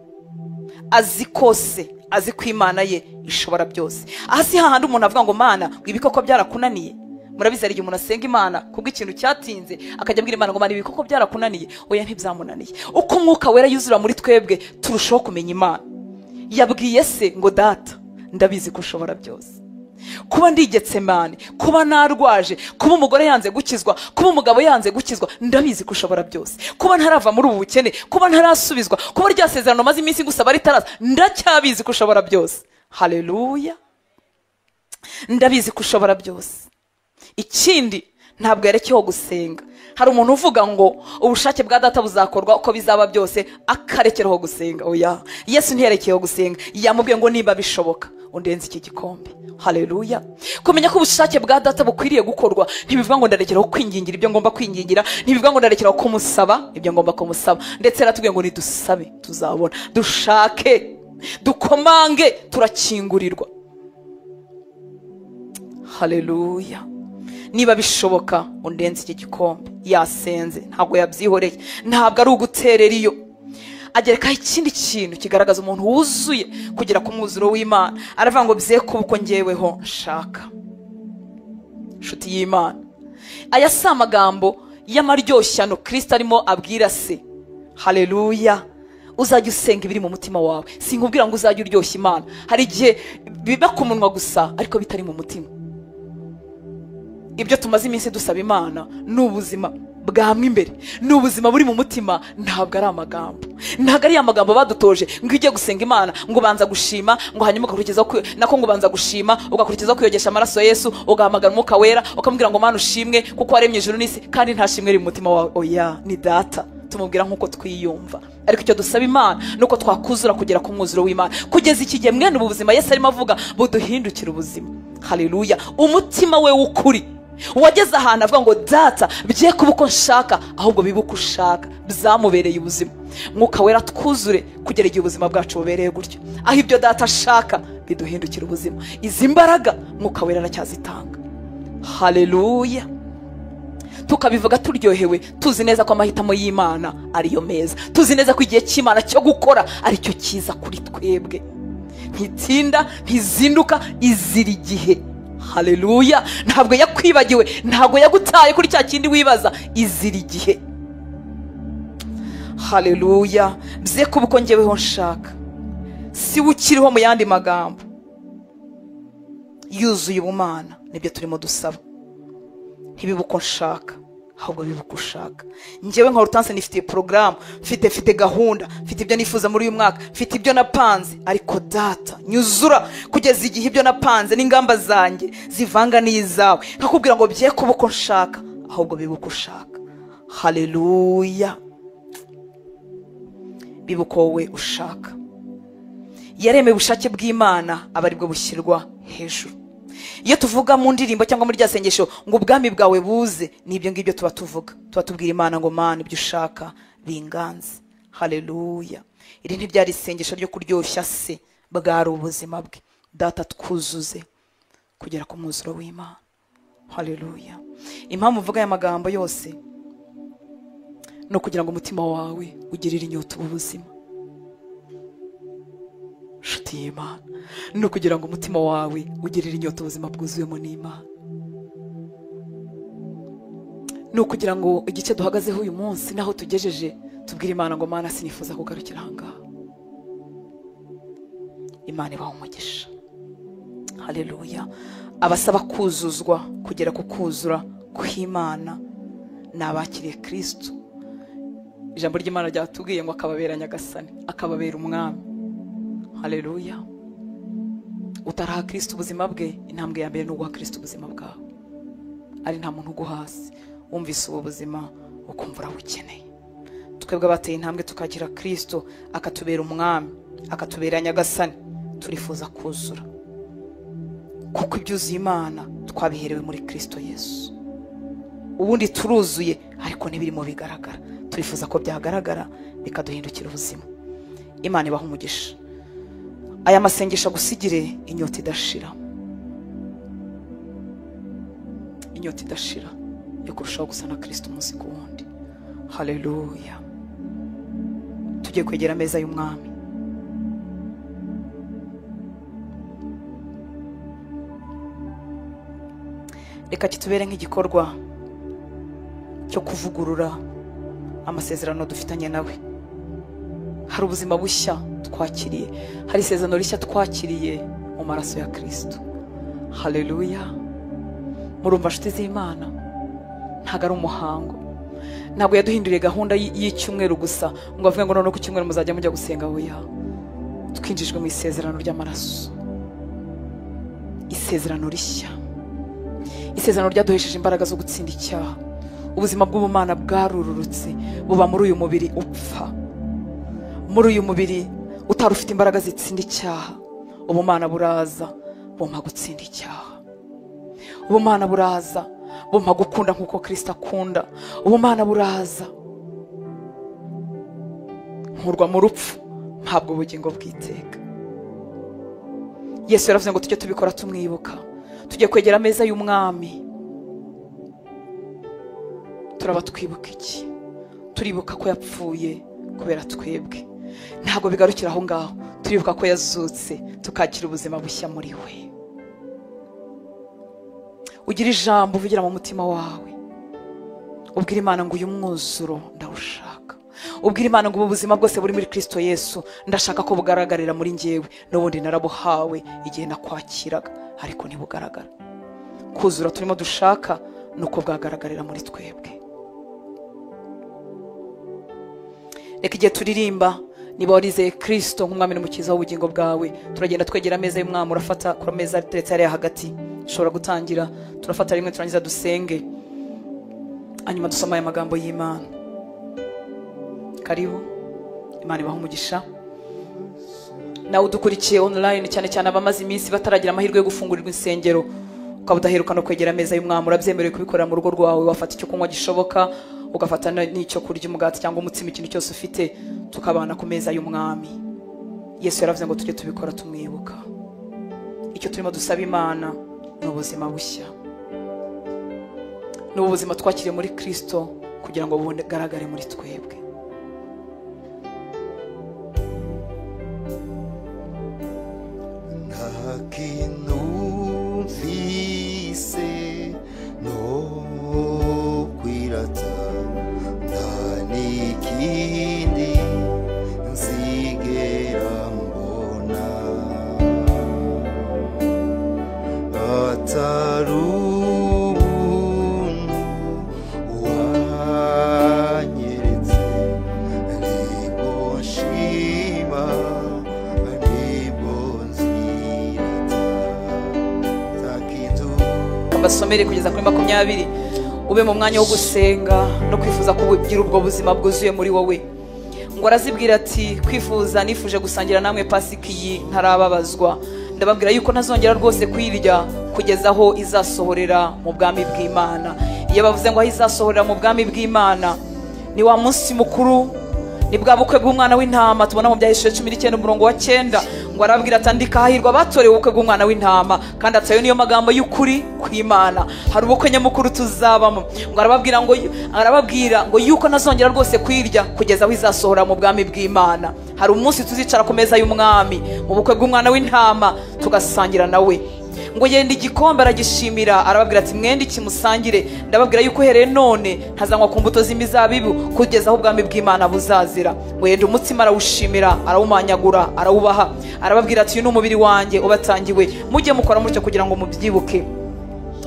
Azi kose, azi ko Imana ye ishobora byose. Aha si hahandi umuntu avuga ngo Mana ibikoko byarakunaniye. Murabizera igihe umuntu asenga Imana kubwo ikintu cyatinze akajya abwira Imana ngo Mana ibikoko byarakunaniye. Oya, ntibyamunaniye. Uko umwuka wera yuzura muri twebwe turushaho kumenya Imana. Yabwiye se ngo data ndabizi ko ushobora byose. Kuba ndi Getsemani, kuba narwaje, kuba umugore yanze gukizwa, kuba umugabo yanze gukizwa, ndabizi ko ushobora byose. Kuba ntarava muri ubu bukene, kuba ntarasubizwa, kuba ryasezerano maze iminsi gusaba ritaraza, ndacyabizi ko ushobora byose. Haleluya. Ndabizi ko ushobora byose. Ikindi, ntabwo yarekeho gusenga. Hari umuntu uvuga ngo ubushake bwa data buzakorwa uko bizaba byose, akarekeraho gusenga. Oya, Yesu ntiyarekeho gusenga, yamubwiye ngo niba bishoboka undenze iki gikombe. Haleluya. Kumenya ko ubushake bwa data bukwiriye gukorwa ntibivuga ngo ndarekeraho kwingingira ibyo ngomba kwingingira, ntibivuga ngo ndarekeraho kumusaba ibyo ngomba kumusaba. Ndetse yaratubwiye ngo nidusabe tuzabona, dushake, dukomange turakingurirwa. Haleluya. Niba bishoboka undenze iki gikombe. Yasenze, ntabwo yabyihoreye, ntabwo ari uguterera iyo. Agerekaho ikindi kintu kigaragaza umuntu wuzuye kugera ku mwuzuro w'Imana. Aravuga ngo bye kuba uko ngeweho nshaka. Nshuti y'Imana, aya si amagambo y'amaryoshano Kristo arimo abwira se. Haleluya. Uzajya usenga ibiri mu mutima wawe. Sinkubwira ngo uzajya uryoshya Imana. Hari igihe biba ku munwa gusa ariko bitari mu mutima. Ibyo tumaze iminsi dusaba Imana n'ubuzima bwamwe imbere, n'ubuzima buri mu mutima, ntabwo ari amagambo. Ntabwo ari amagambo badutoje ngo ujye gusenga Imana ngo banza gushima, ngo hanyuma ugakurikiza nako ngo banza gushima, ugakurikiza kwiyogesha amaraso Yesu, ugahamagara umwuka wera, ukamubwira ngo Mana ushimwe kuko waremye ijuru n'isi, kandi nta shimwe riri mu mutima wawe. Oya, ni data. Tumubwira nkuko twiyumva. Ariko icyo dusaba Imana nuko twakuzura kugera ku mwuzuro w'Imana. Kugeza iki gihe mwene ubu buzima Yesu arimo avuga buduhindukira ubuzima. Haleluya. Umutima we w'ukuri wageze ahantu avuga ngo data bye kuba uko nshaka ahubwo bibe uko ushaka, byamubereye ubuzima. Mwuka wera twuzure kugera igihe ubuzima bwacu bubereye gutyo, aho ibyo data ashaka biduhindukira ubuzima. Izi mbaraga mwuka wera aracyazitanga. Haleluya. Tukabivuga turyohewe, tuzi neza ko amahitamo y'Imana ariyo meza, tuzi neza ko igihe cy'Imana cyo gukora ari cyo cyiza kuri twebwe. Ntitinda, ntizinduka, izira igihe. Haleluya. Ntabwo yakwibagiwe, ntabwo yagutaye kuri cya kindi wibaza, izira igihe. haleluya. Bye kuba uko njyeweho nshaka, si we ukiriho. Mu yandi magambo, yuzuye ubumana nibyo turimo dusaba. Ntibibe uko nshaka, ahubwo bibe uko ushaka. Njyewe nka Hortense nifitiye porogaramu, mfite gahunda, mfite ibyo nifuza muri uyu mwaka, mfite ibyo napanze, ariko data nyuzura kugeza igihe ibyo napanze n'ingamba zanjye zivanga n'izawe, nkakubwira ngo bye kuba uko nshaka, ahubwo bibe uko ushaka. haleluya. Bibe uko wowe ushaka. Yaremeye ubushake bw'Imana aba aribwo bushyirwa hejuru. Iyo tuvuga mu ndirimbo cyangwa muri rya sengesho ngo ubwami bwawe buze, nibyo ngibyo tuba tuvuga. Tuba tubwira Imana ngo Mana ibyo ushaka binganze. haleluya. Iri ntibyari isengesho ryo kuryoshya se, bwari ubuzima bwe. Data twuzuze kugera ku mwuzuro w'Imana. haleluya. Impamvu mvuga aya magambo yose no kugira ngo umutima wawe ugirire inyota ubuzima. Nshuti y'Imana, no kugira ngo umutima wawe ugirire inyota ubuzima bwuzuyemo n'Imana. No kugira ngo igice duhagazeho uyu munsi naho tugejeje tubwire Imana ngo Mana sinifuza kugarukira ahangaha. Imana ibaha umugisha. haleluya. Abasaba kuzuzwa kugera ku kuzura kw'Imana n'abakiriye Kristo. Ijambo ry'Imana ryatubwiye ngo akababera nyagasani, akababera umwami. haleluya. Utaraha Kristo ubuzima bwe, intambwe ya mbere n'uguha Kristo ubuzima bwawe. Ari nta muntu uguhasi. Wumvise ubu buzima ukumva urabukeneye. Twebwe abateye intambwe tukagira Kristo akatubera umwami, akatubera nyagasani, turifuza kuzura, kuko ibyuzuye Imana twabiherewe muri Kristo Yesu. Ubundi turuzuye ariko ntibirimo bigaragara. Turifuza ko byagaragara bikaduhindukira ubuzima. Imana ibaha umugisha. Aya masengesho gusigire inyota idashira, inyota idashira yo kurushaho gusa na Kristo umunsi ku wundi. haleluya. Tugiye kwegera ameza y'umwami. Reka kitubere nk'igikorwa cyo kuvugurura amasezerano dufitanye nawe. Hari ubuzima bushya twakiriye, hari isezerano rishya twakiriye mu maraso ya Kristo. haleluya. Murumva nshuti z'Imana, ntago ari umuhango, ntabwo yaduhinduriye gahunda y'icyumweru gusa ngo avuge ngo none ku cyumweru muzajya mujya gusenga. Oya, twinjijwe mu isezerano ry'amaraso, isezerano rishya, isezerano ryaduhesheje imbaraga zo gutsinda icyaha. Ubuzima bw'ubumana bwarururutse buba muri uyu mubiri upfa, muri uyu mubiri utari ufite imbaraga zitsinda icyaha. Ubumana buraza bumpa gutsinda icyaha. Ubumana buraza bumpa gukunda nk'uko Kristo akunda. Ubumana buraza nkurwa mu rupfu mpabwa ubugingo bw'iteka. Yesu yaravuze ngo tujye tubikora tumwibuka. Tujye kwegera ameza y'umwami. Turaba twibuka iki? Turibuka ko yapfuye kubera twebwe. Ntabwo bigarukira aho ngaho. Turibuka ko yazutse tukakira ubuzima bushya muri we. Ugira ijambo uvugira mu mutima wawe. Ubwira Imana ngo uyu mwuzuro ndawushaka. Ubwira Imana ngo ubuzima bwose buri muri Kristo Yesu ndashaka ko bugaragarira muri njyewe. N'ubundi narabuhawe igihe nakwakiraga, ariko ntibugaragara. Kuzura turimo dushaka nuko bwagaragarira muri twebwe. Reka igihe turirimba, niba warizeye Kristo nk'umwami n'umukiza w'ubugingo bwawe, turagenda twegera ameza y'umwami. Urafata ku meza ateretse hariya hagati, ushobora gutangira. Turafata rimwe turangiza dusenge, hanyuma dusoma aya magambo y'Imana. Karibu. Imana ibaha umugisha. Nawe udukurikiye online, cyane cyane abamaze iminsi bataragira amahirwe yo gufungurirwa insengero, ukaba udaheruka no kwegera ameza y'umwami, urabyemerewe kubikorera mu rugo rwawe. Wafata icyo kunywa gishoboka, ugafata n'icyo kurya, umugati cyangwa umutsima, ikintu cyose ufite, tukabana ku meza y'umwami. Yesu yaravuze ngo tujye tubikora tumwibuka. Icyo turimo dusaba Imana ni ubuzima bushya, ni ubuzima twakiriye muri Kristo kugira ngo bugaragare muri twebwe. Nakinumvise no kwirata nta n'ikindi mbasomere kugeza kuri 20. ube mu mwanya wo gusenga no kwifuza kugira ubwo buzima bwuzuye muri wowe. Ngo arazibwira ati kwifuza nifuje gusangira namwe Pasika iyi ntarababazwa, ndababwira yuko ntazongera rwose kwirya kugeza aho izasohorera mu bwami bw'Imana. Iyo bavuze ngo aho izasohorera mu bwami bw'Imana ni wa munsi mukuru, ni bwa bukwe bw'umwana w'intama tubona mu Byahishuwe 19:9. Ngo arababwira ati andika hahirwa batorewe ubukwe bw'umwana w'intama, kandi atayo niyo magambo y'ukuri kw'Imana. Hari ubukwe nyamukuru tuzabamo. Ngo arababwira ngo yuko ntazongera rwose kwirya kugeza aho izasohora mu bwami bw'Imana. Hari umunsi tuzicara ku meza y'umwami mu bukwe bw'umwana w'intama tugasangira nawe. Ngo yenda igikombe aragishimira, arababwira ati mwende kimusangire, ndababwira yuko hereye none ntazanywa ku mbuto z'imizabibu kugeza aho ubwami bw'Imana buzazira. Ngo yenda umutsima arawushimira, arawumanyagura, arawubaha, arababwira ati uyu ni umubiri wanjye ubatangiwe, mujye mukora mutyo kugira ngo mubyibuke,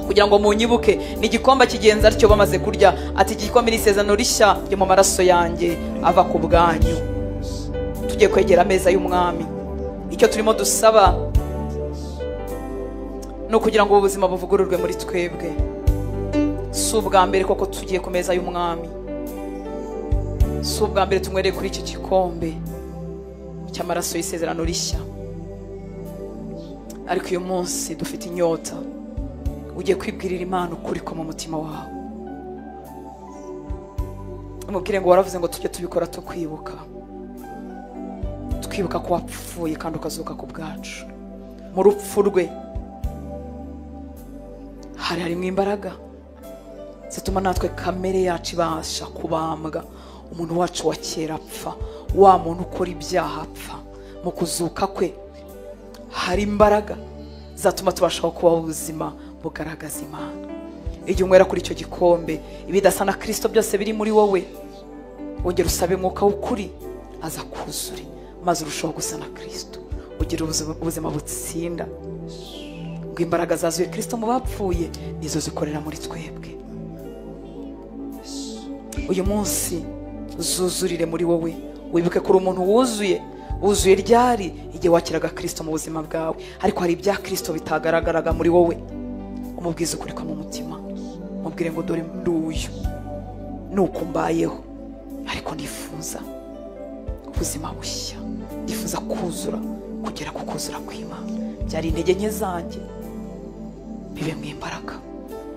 kugira ngo munyibuke. Ni igikombe kigenza atyo bamaze kurya, ati igikombe ni isezerano rishya ryo mu maraso yanjye ava ku bwanyu. Tugiye kwegera ameza y'umwami. Icyo turimo dusaba no kugira ngo ubuzima buvugururwe muri twebwe. Si ubwa mbere koko tugiye ku meza y'umwami, si ubwa mbere tumwereye kuri iki gikombe cy'amaraso y'isezerano rishya, ariko uyu munsi dufite inyota. Ugiye kwibwirira Imana ukuri ko mu mutima wawe, umubwire ngo waravuze ngo tujye tubikora tukwibuka, twibuka ko wapfuye kandi ukazuka ku bwacu. Mu rupfu rwe harimo imbaraga zituma natwe kamere yacu ibasha kubambwa. Umuntu wacu wa kera apfa, wa muntu ukora ibyaha apfa. Mu kuzuka kwe hari imbaraga zatuma tubashaho kuba ubuzima bugaragaza Imana. Igihe unywera kuri icyo gikombe ibidasa na Kristo byose biri muri wowe, wongera usabe Mwuka w'ukuri aza kuzure, maze urushaho gusa na Kristo, ugira ubuzima butsinda. Ngo imbaraga zazuye Kristo mu bapfuye nizo zikorera muri twebwe. Uyu munsi zuzurire muri wowe, wibuke kuri umuntu wuzuye ryari igihe wakiraga Kristo mu buzima bwawe, ariko hari ibya Kristo bitagaragaraga muri wowe. Umubwize ukuri ko mu mutima, mubwire ngo dore nduyu nuko mbayeho, ariko nifuza ubuzima bushya, nifuza kuzura, kugera ku kuzura kw'Imana. Byari intege nke zanjye bibe mu imbaraga,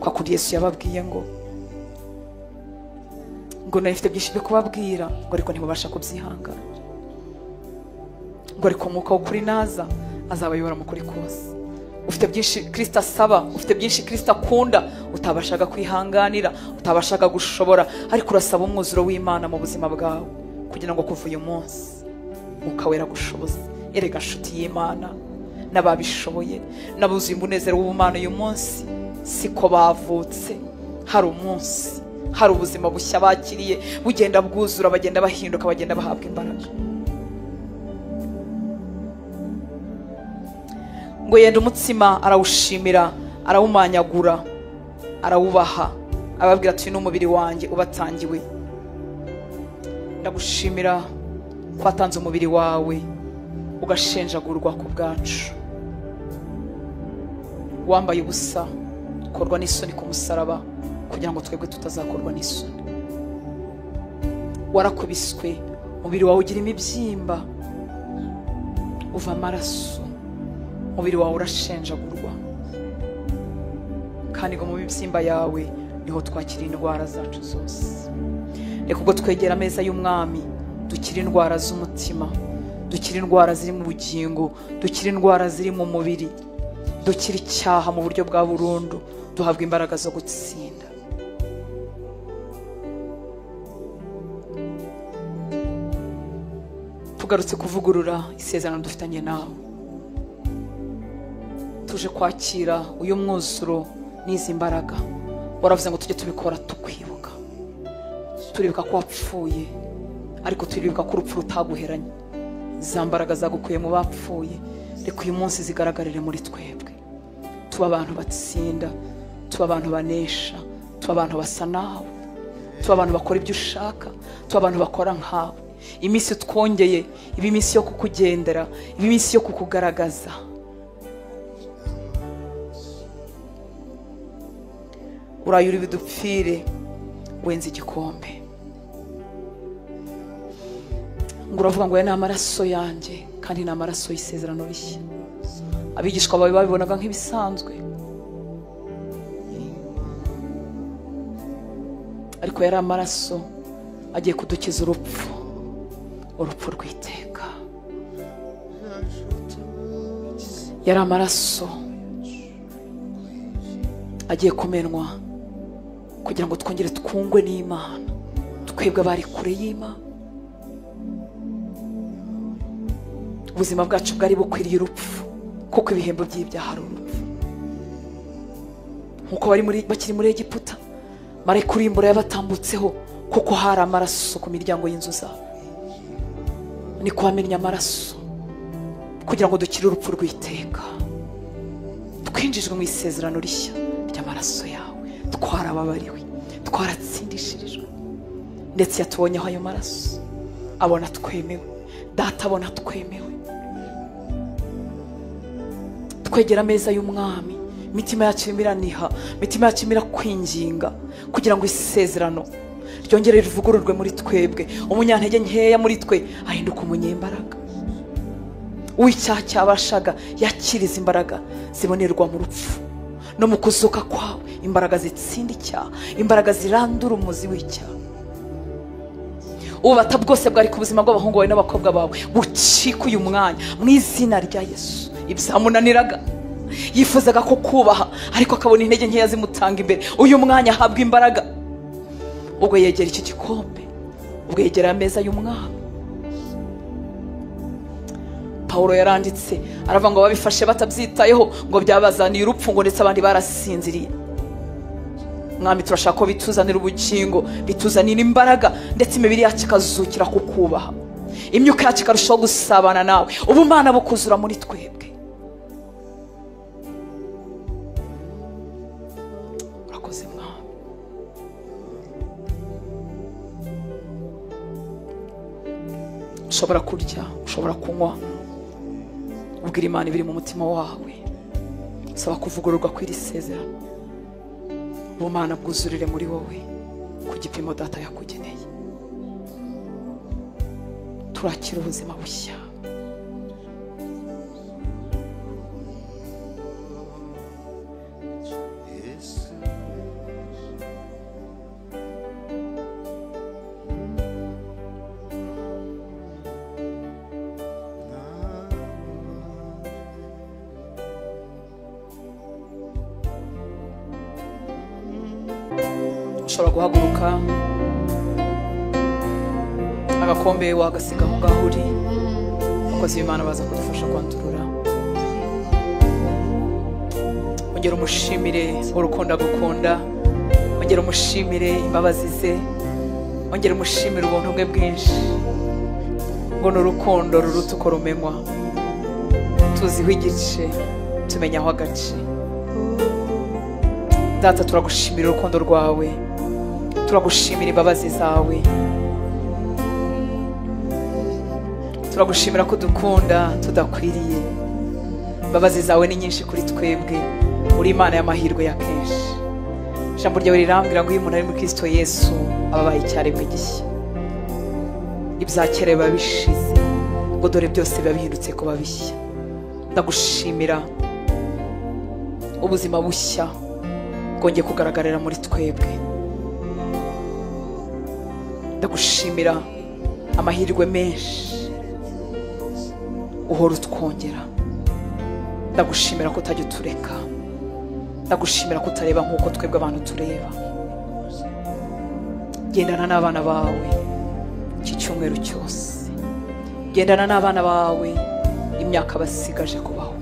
kwa kuri Yesu yababwiye ngo nafite byinshi byo kubabwira, ngo ariko ntibabasha kubyihangana. Ngo ariko Mwuka w'ukuri naza azabayobora mu kuri kose. Ufite byinshi Kristo asaba, ufite byinshi Kristo akunda utabashaga kwihanganira, utabashaga gushobora, ariko urasaba umwuzuro w'Imana mu buzima bwawe kugira ngo kuva uyu munsi ukawera gushoboza. Erega nshuti y'Imana, n'ababishoboye n'abuzuye umunezero w'ubumana uyu munsi siko bavutse. Hari umunsi, hari ubuzima bushya bakiriye, bugenda bwuzura, bagenda bahinduka, bagenda bahabwa imbaraga. Ngo yenda umutsima arawushimira, arawumanyagura, arawubaha, ababwira ati uyu ni umubiri wanjye ubatangiwe. Ndagushimira ko watanze umubiri wawe ugashenjagurwa ku bwacu. Wambaye ubusa, ukorwa n'isoni ku musaraba kugira ngo twebwe tutazakorwa n'isoni. Warakubiswe, umubiri wawe ugira imibyimba, uva amaraso, umubiri wawe urashenjagurwa, kandi ngo mu bibyimba yawe niho twakira indwara zacu zose. Reka ubwo twegera ameza y'umwami dukira indwara z'umutima, dukira indwara ziri mu bugingo, dukira indwara ziri mu mubiri, dukira icyaha mu buryo bwa burundu, duhabwa imbaraga zo gutsinda. Tugarutse kuvugurura isezerano dufitanye nawe, tuje kwakira uyu mwuzuro n'izi mbaraga. Waravuze ngo tujye tubikora tukwibuka, turibuka ko wapfuye, ariko turibuka ko urupfu rutaguheranye. Za mbaraga zagukuye mu bapfuye, reka uyu munsi zigaragarire muri twebwe. Tuba abantu batsinda, tuba abantu banesha, tuba abantu basa nawe, tuba abantu bakora ibyo ushaka, tuba abantu bakora nkawe. Iminsi twongeye, ibi iminsi yo kukugendera, ibi iminsi yo kukugaragaza. urayura ibidupfire wenze igikombe ngo uravuga ngo aya ni amaraso yanjye kandi ni amaraso y'isezerano rishya. Abigishwa bawe babibonaga nk'ibisanzwe ariko yari amaraso agiye kudukiza urupfu rw'iteka. Yari amaraso agiye kumenwa kugira ngo twongere twungwe n'Imana, twebwe bari kure y'Imana. Ubuzima bwacu bwari bukwiriye urupfu kuko ibihembo by'ibyaha ari urupfu. Nkuko bakiri muri Egiputa, marayika urimbura yabatambutseho kuko hari amaraso ku miryango y'inzu zabo. Ni kubamenya amaraso kugira ngo dukire urupfu rw'iteka, twinjijwe mu isezerano rishya ry'amaraso yawe. Twarababariwe, twaratsindishirijwe, ndetse yatubonyeho ayo maraso, abona twemewe. Data abona twemewe. Twegera ameza y'umwami, imitima yacu imiraniha, imitima yacu kwinginga kugira ngo isezerano ryongere rivugururwe muri twebwe. Umunyantege nkeya muri twe ahinduka umunyembaraga. Uw'icyaha cyabashaga yakiriza imbaraga zibonerwa mu rupfu no mu kuzuka kwawe, imbaraga zitsinda icyaha, imbaraga zirandura umuzi w'icyaha. Ububata bwose bwari ku buzima bw'abahungu bawe n'abakobwa bawe bucika uyu mwanya mu izina rya Yesu. Ibyamunaniraga, yifuzaga ko kubaha ariko akabona intege nkeya zimutanga imbere, uyu mwanya ahabwa imbaraga. Ubwo yegera iki gikombe, ubwo yegera ameza y'umwami. Paulo yaranditse aravuga ngo babifashe batabyitayeho ngo byabazaniye urupfu, ngo ndetse abandi barasinziriye. Mwami, turashaka ko bituzanira ubugingo, bituzanira imbaraga, ndetse imibiri yacu ikazukira kukubaha, imyuka yacu ikarushaho gusabana nawe, ubumana bukuzura muri twebwe. Urakoze Mwami. Ushobora kurya, ushobora kunywa, ubwira Imana ibiri mu mutima wawe. Saba kuvugururwa kw'iri sezerano, ubumana bwuzurire muri wowe ku gipimo Data yakugeneye. Turakira ubuzima bushya. Ushobora guhaguruka, agakombe wagasiga aho ngaho uri. Abakozi b'Imana baza kudufasha kwanturura. Ongera umushimire urukundo agukunda, ongera umushimire imbabazi ze, ongera umushimire ubuntu bwe bwinshi. Ngo ni urukundo ruruta uko rumenywa, tuziho igice tumenyaho agace. Data, turagushimira urukundo rwawe, turagushimira imbabazi zawe, turagushimira ko dukunda tudakwiriye. Imbabazi zawe ni nyinshi kuri twebwe, uri Imana y'amahirwe ya kenshi. Ijambo ryawe rirambwira ngo iyo umuntu ari muri Kristo Yesu aba abaye icyaremwe gishya, ibya kera biba bishize, ngo dore byose biba bihindutse kuba bishya. Ndagushimira ubuzima bushya bwongeye kugaragarira muri twebwe. Ndagushimira amahirwe menshi uhora utwongera. Ndagushimira ko utajya utureka, ndagushimira ko utareba nk'uko twebwe abantu tureba. Gendana n'abana bawe iki cyumweru cyose, gendana n'abana bawe imyaka basigaje kubaho.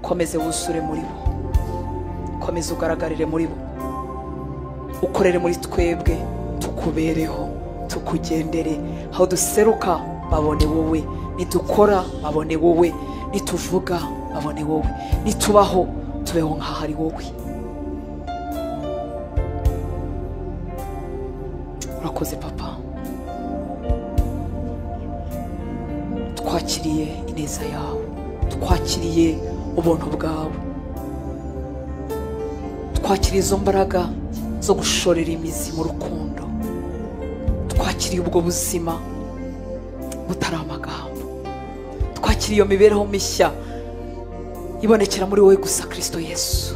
Komeze wuzure muri bo, komeze ugaragarire muri bo, ukorere muri twebwe, tukubereho, tukugendere. Aho duseruka babone wowe, nidukora babone wowe, nituvuga babone wowe, nitubaho tubeho nk'aho ari wowe. Urakoze Papa, twakiriye ineza yawe, twakiriye ubuntu bwawe, twakiriye izo mbaraga zo gushorera imizi mu rukundo, twakiriye ubwo buzima butari amagambo, twakiriye iyo mibereho mishya ibonekera muri wowe gusa Kristo Yesu,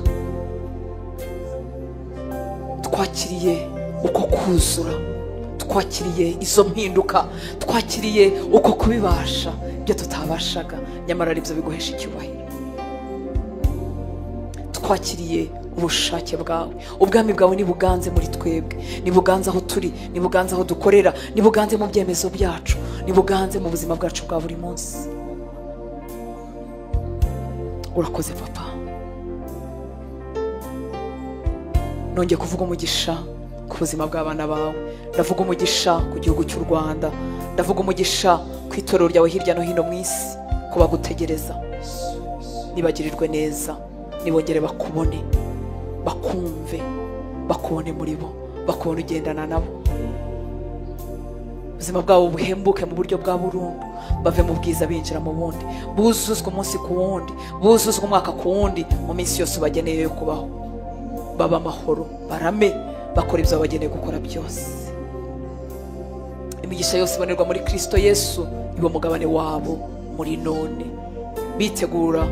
twakiriye uko kuzura, twakiriye izo mpinduka, twakiriye uko kubibasha ibyo tutabashaga nyamara aribyo biguhesha icyubahiro, twakiriye ubushake bwawe, ubwami bwawe nibuganze muri twebwe, nibuganze aho turi, nibuganze aho dukorera, nibuganze mu byemezo byacu, nibuganze mu buzima bwacu bwa buri munsi. Urakoze papa. Nongeye kuvuga umugisha ku buzima bw'abana bawe, ndavuga umugisha ku gihugu cy'u Rwanda, ndavuga umugisha ku itorero ryawe hirya no hino mu isi, ko bagutegereza. Nibagirirwe neza, nibongere bakubone, bakumve, bakubone muri bo, bakubone ugendana nabo, ubuzima bwabo buhembuke mu buryo bwa burundu, bave mu bwiza binjira mu bundi, buzuzwe umunsi ku wundi, buzuzwe umwaka ku wundi, mu minsi yose bageneye yo kubaho, baba amahoro, barame, bakora ibyo bageneye gukora byose. Imigisha yose ibonerwa muri Kristo Yesu ibo mugabane wabo muri none, bitegura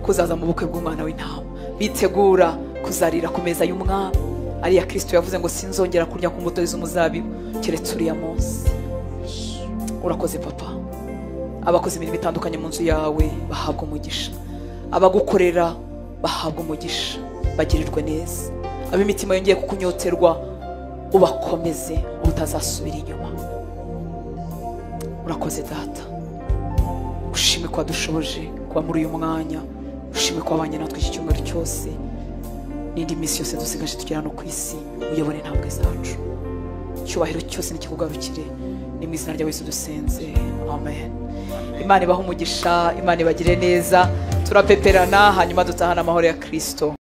kuzaza mu bukwe bw'umwana w'intama, bitegura kuzarira ku meza y'umwami, ariya Kristo yavuze ngo sinzongera kurya ku mbuto z'umuzabibu keretse uriya munsi. Urakoze papa. Abakoze imirimo itandukanye mu nzu yawe bahabwa umugisha, abagukorera bahabwa umugisha, bagirirwe neza, ab'imitima yongeye kukunyoterwa ubakomeze utazasubira inyuma. Urakoze data, ushime ko wadushoboje kuba muri uyu mwanya, ushime ko wabanye natwe iki cyumweru cyose n'indi minsi yose dusigaje tugera no ku isi, uyobore intambwe zacu, icyubahiro cyose nikikugarukire, ni mu izina rya Yesu dusenze, amen. Imana ibahe umugisha, Imana ibagire neza, turapeperana hanyuma dutahana amahoro ya Kristo.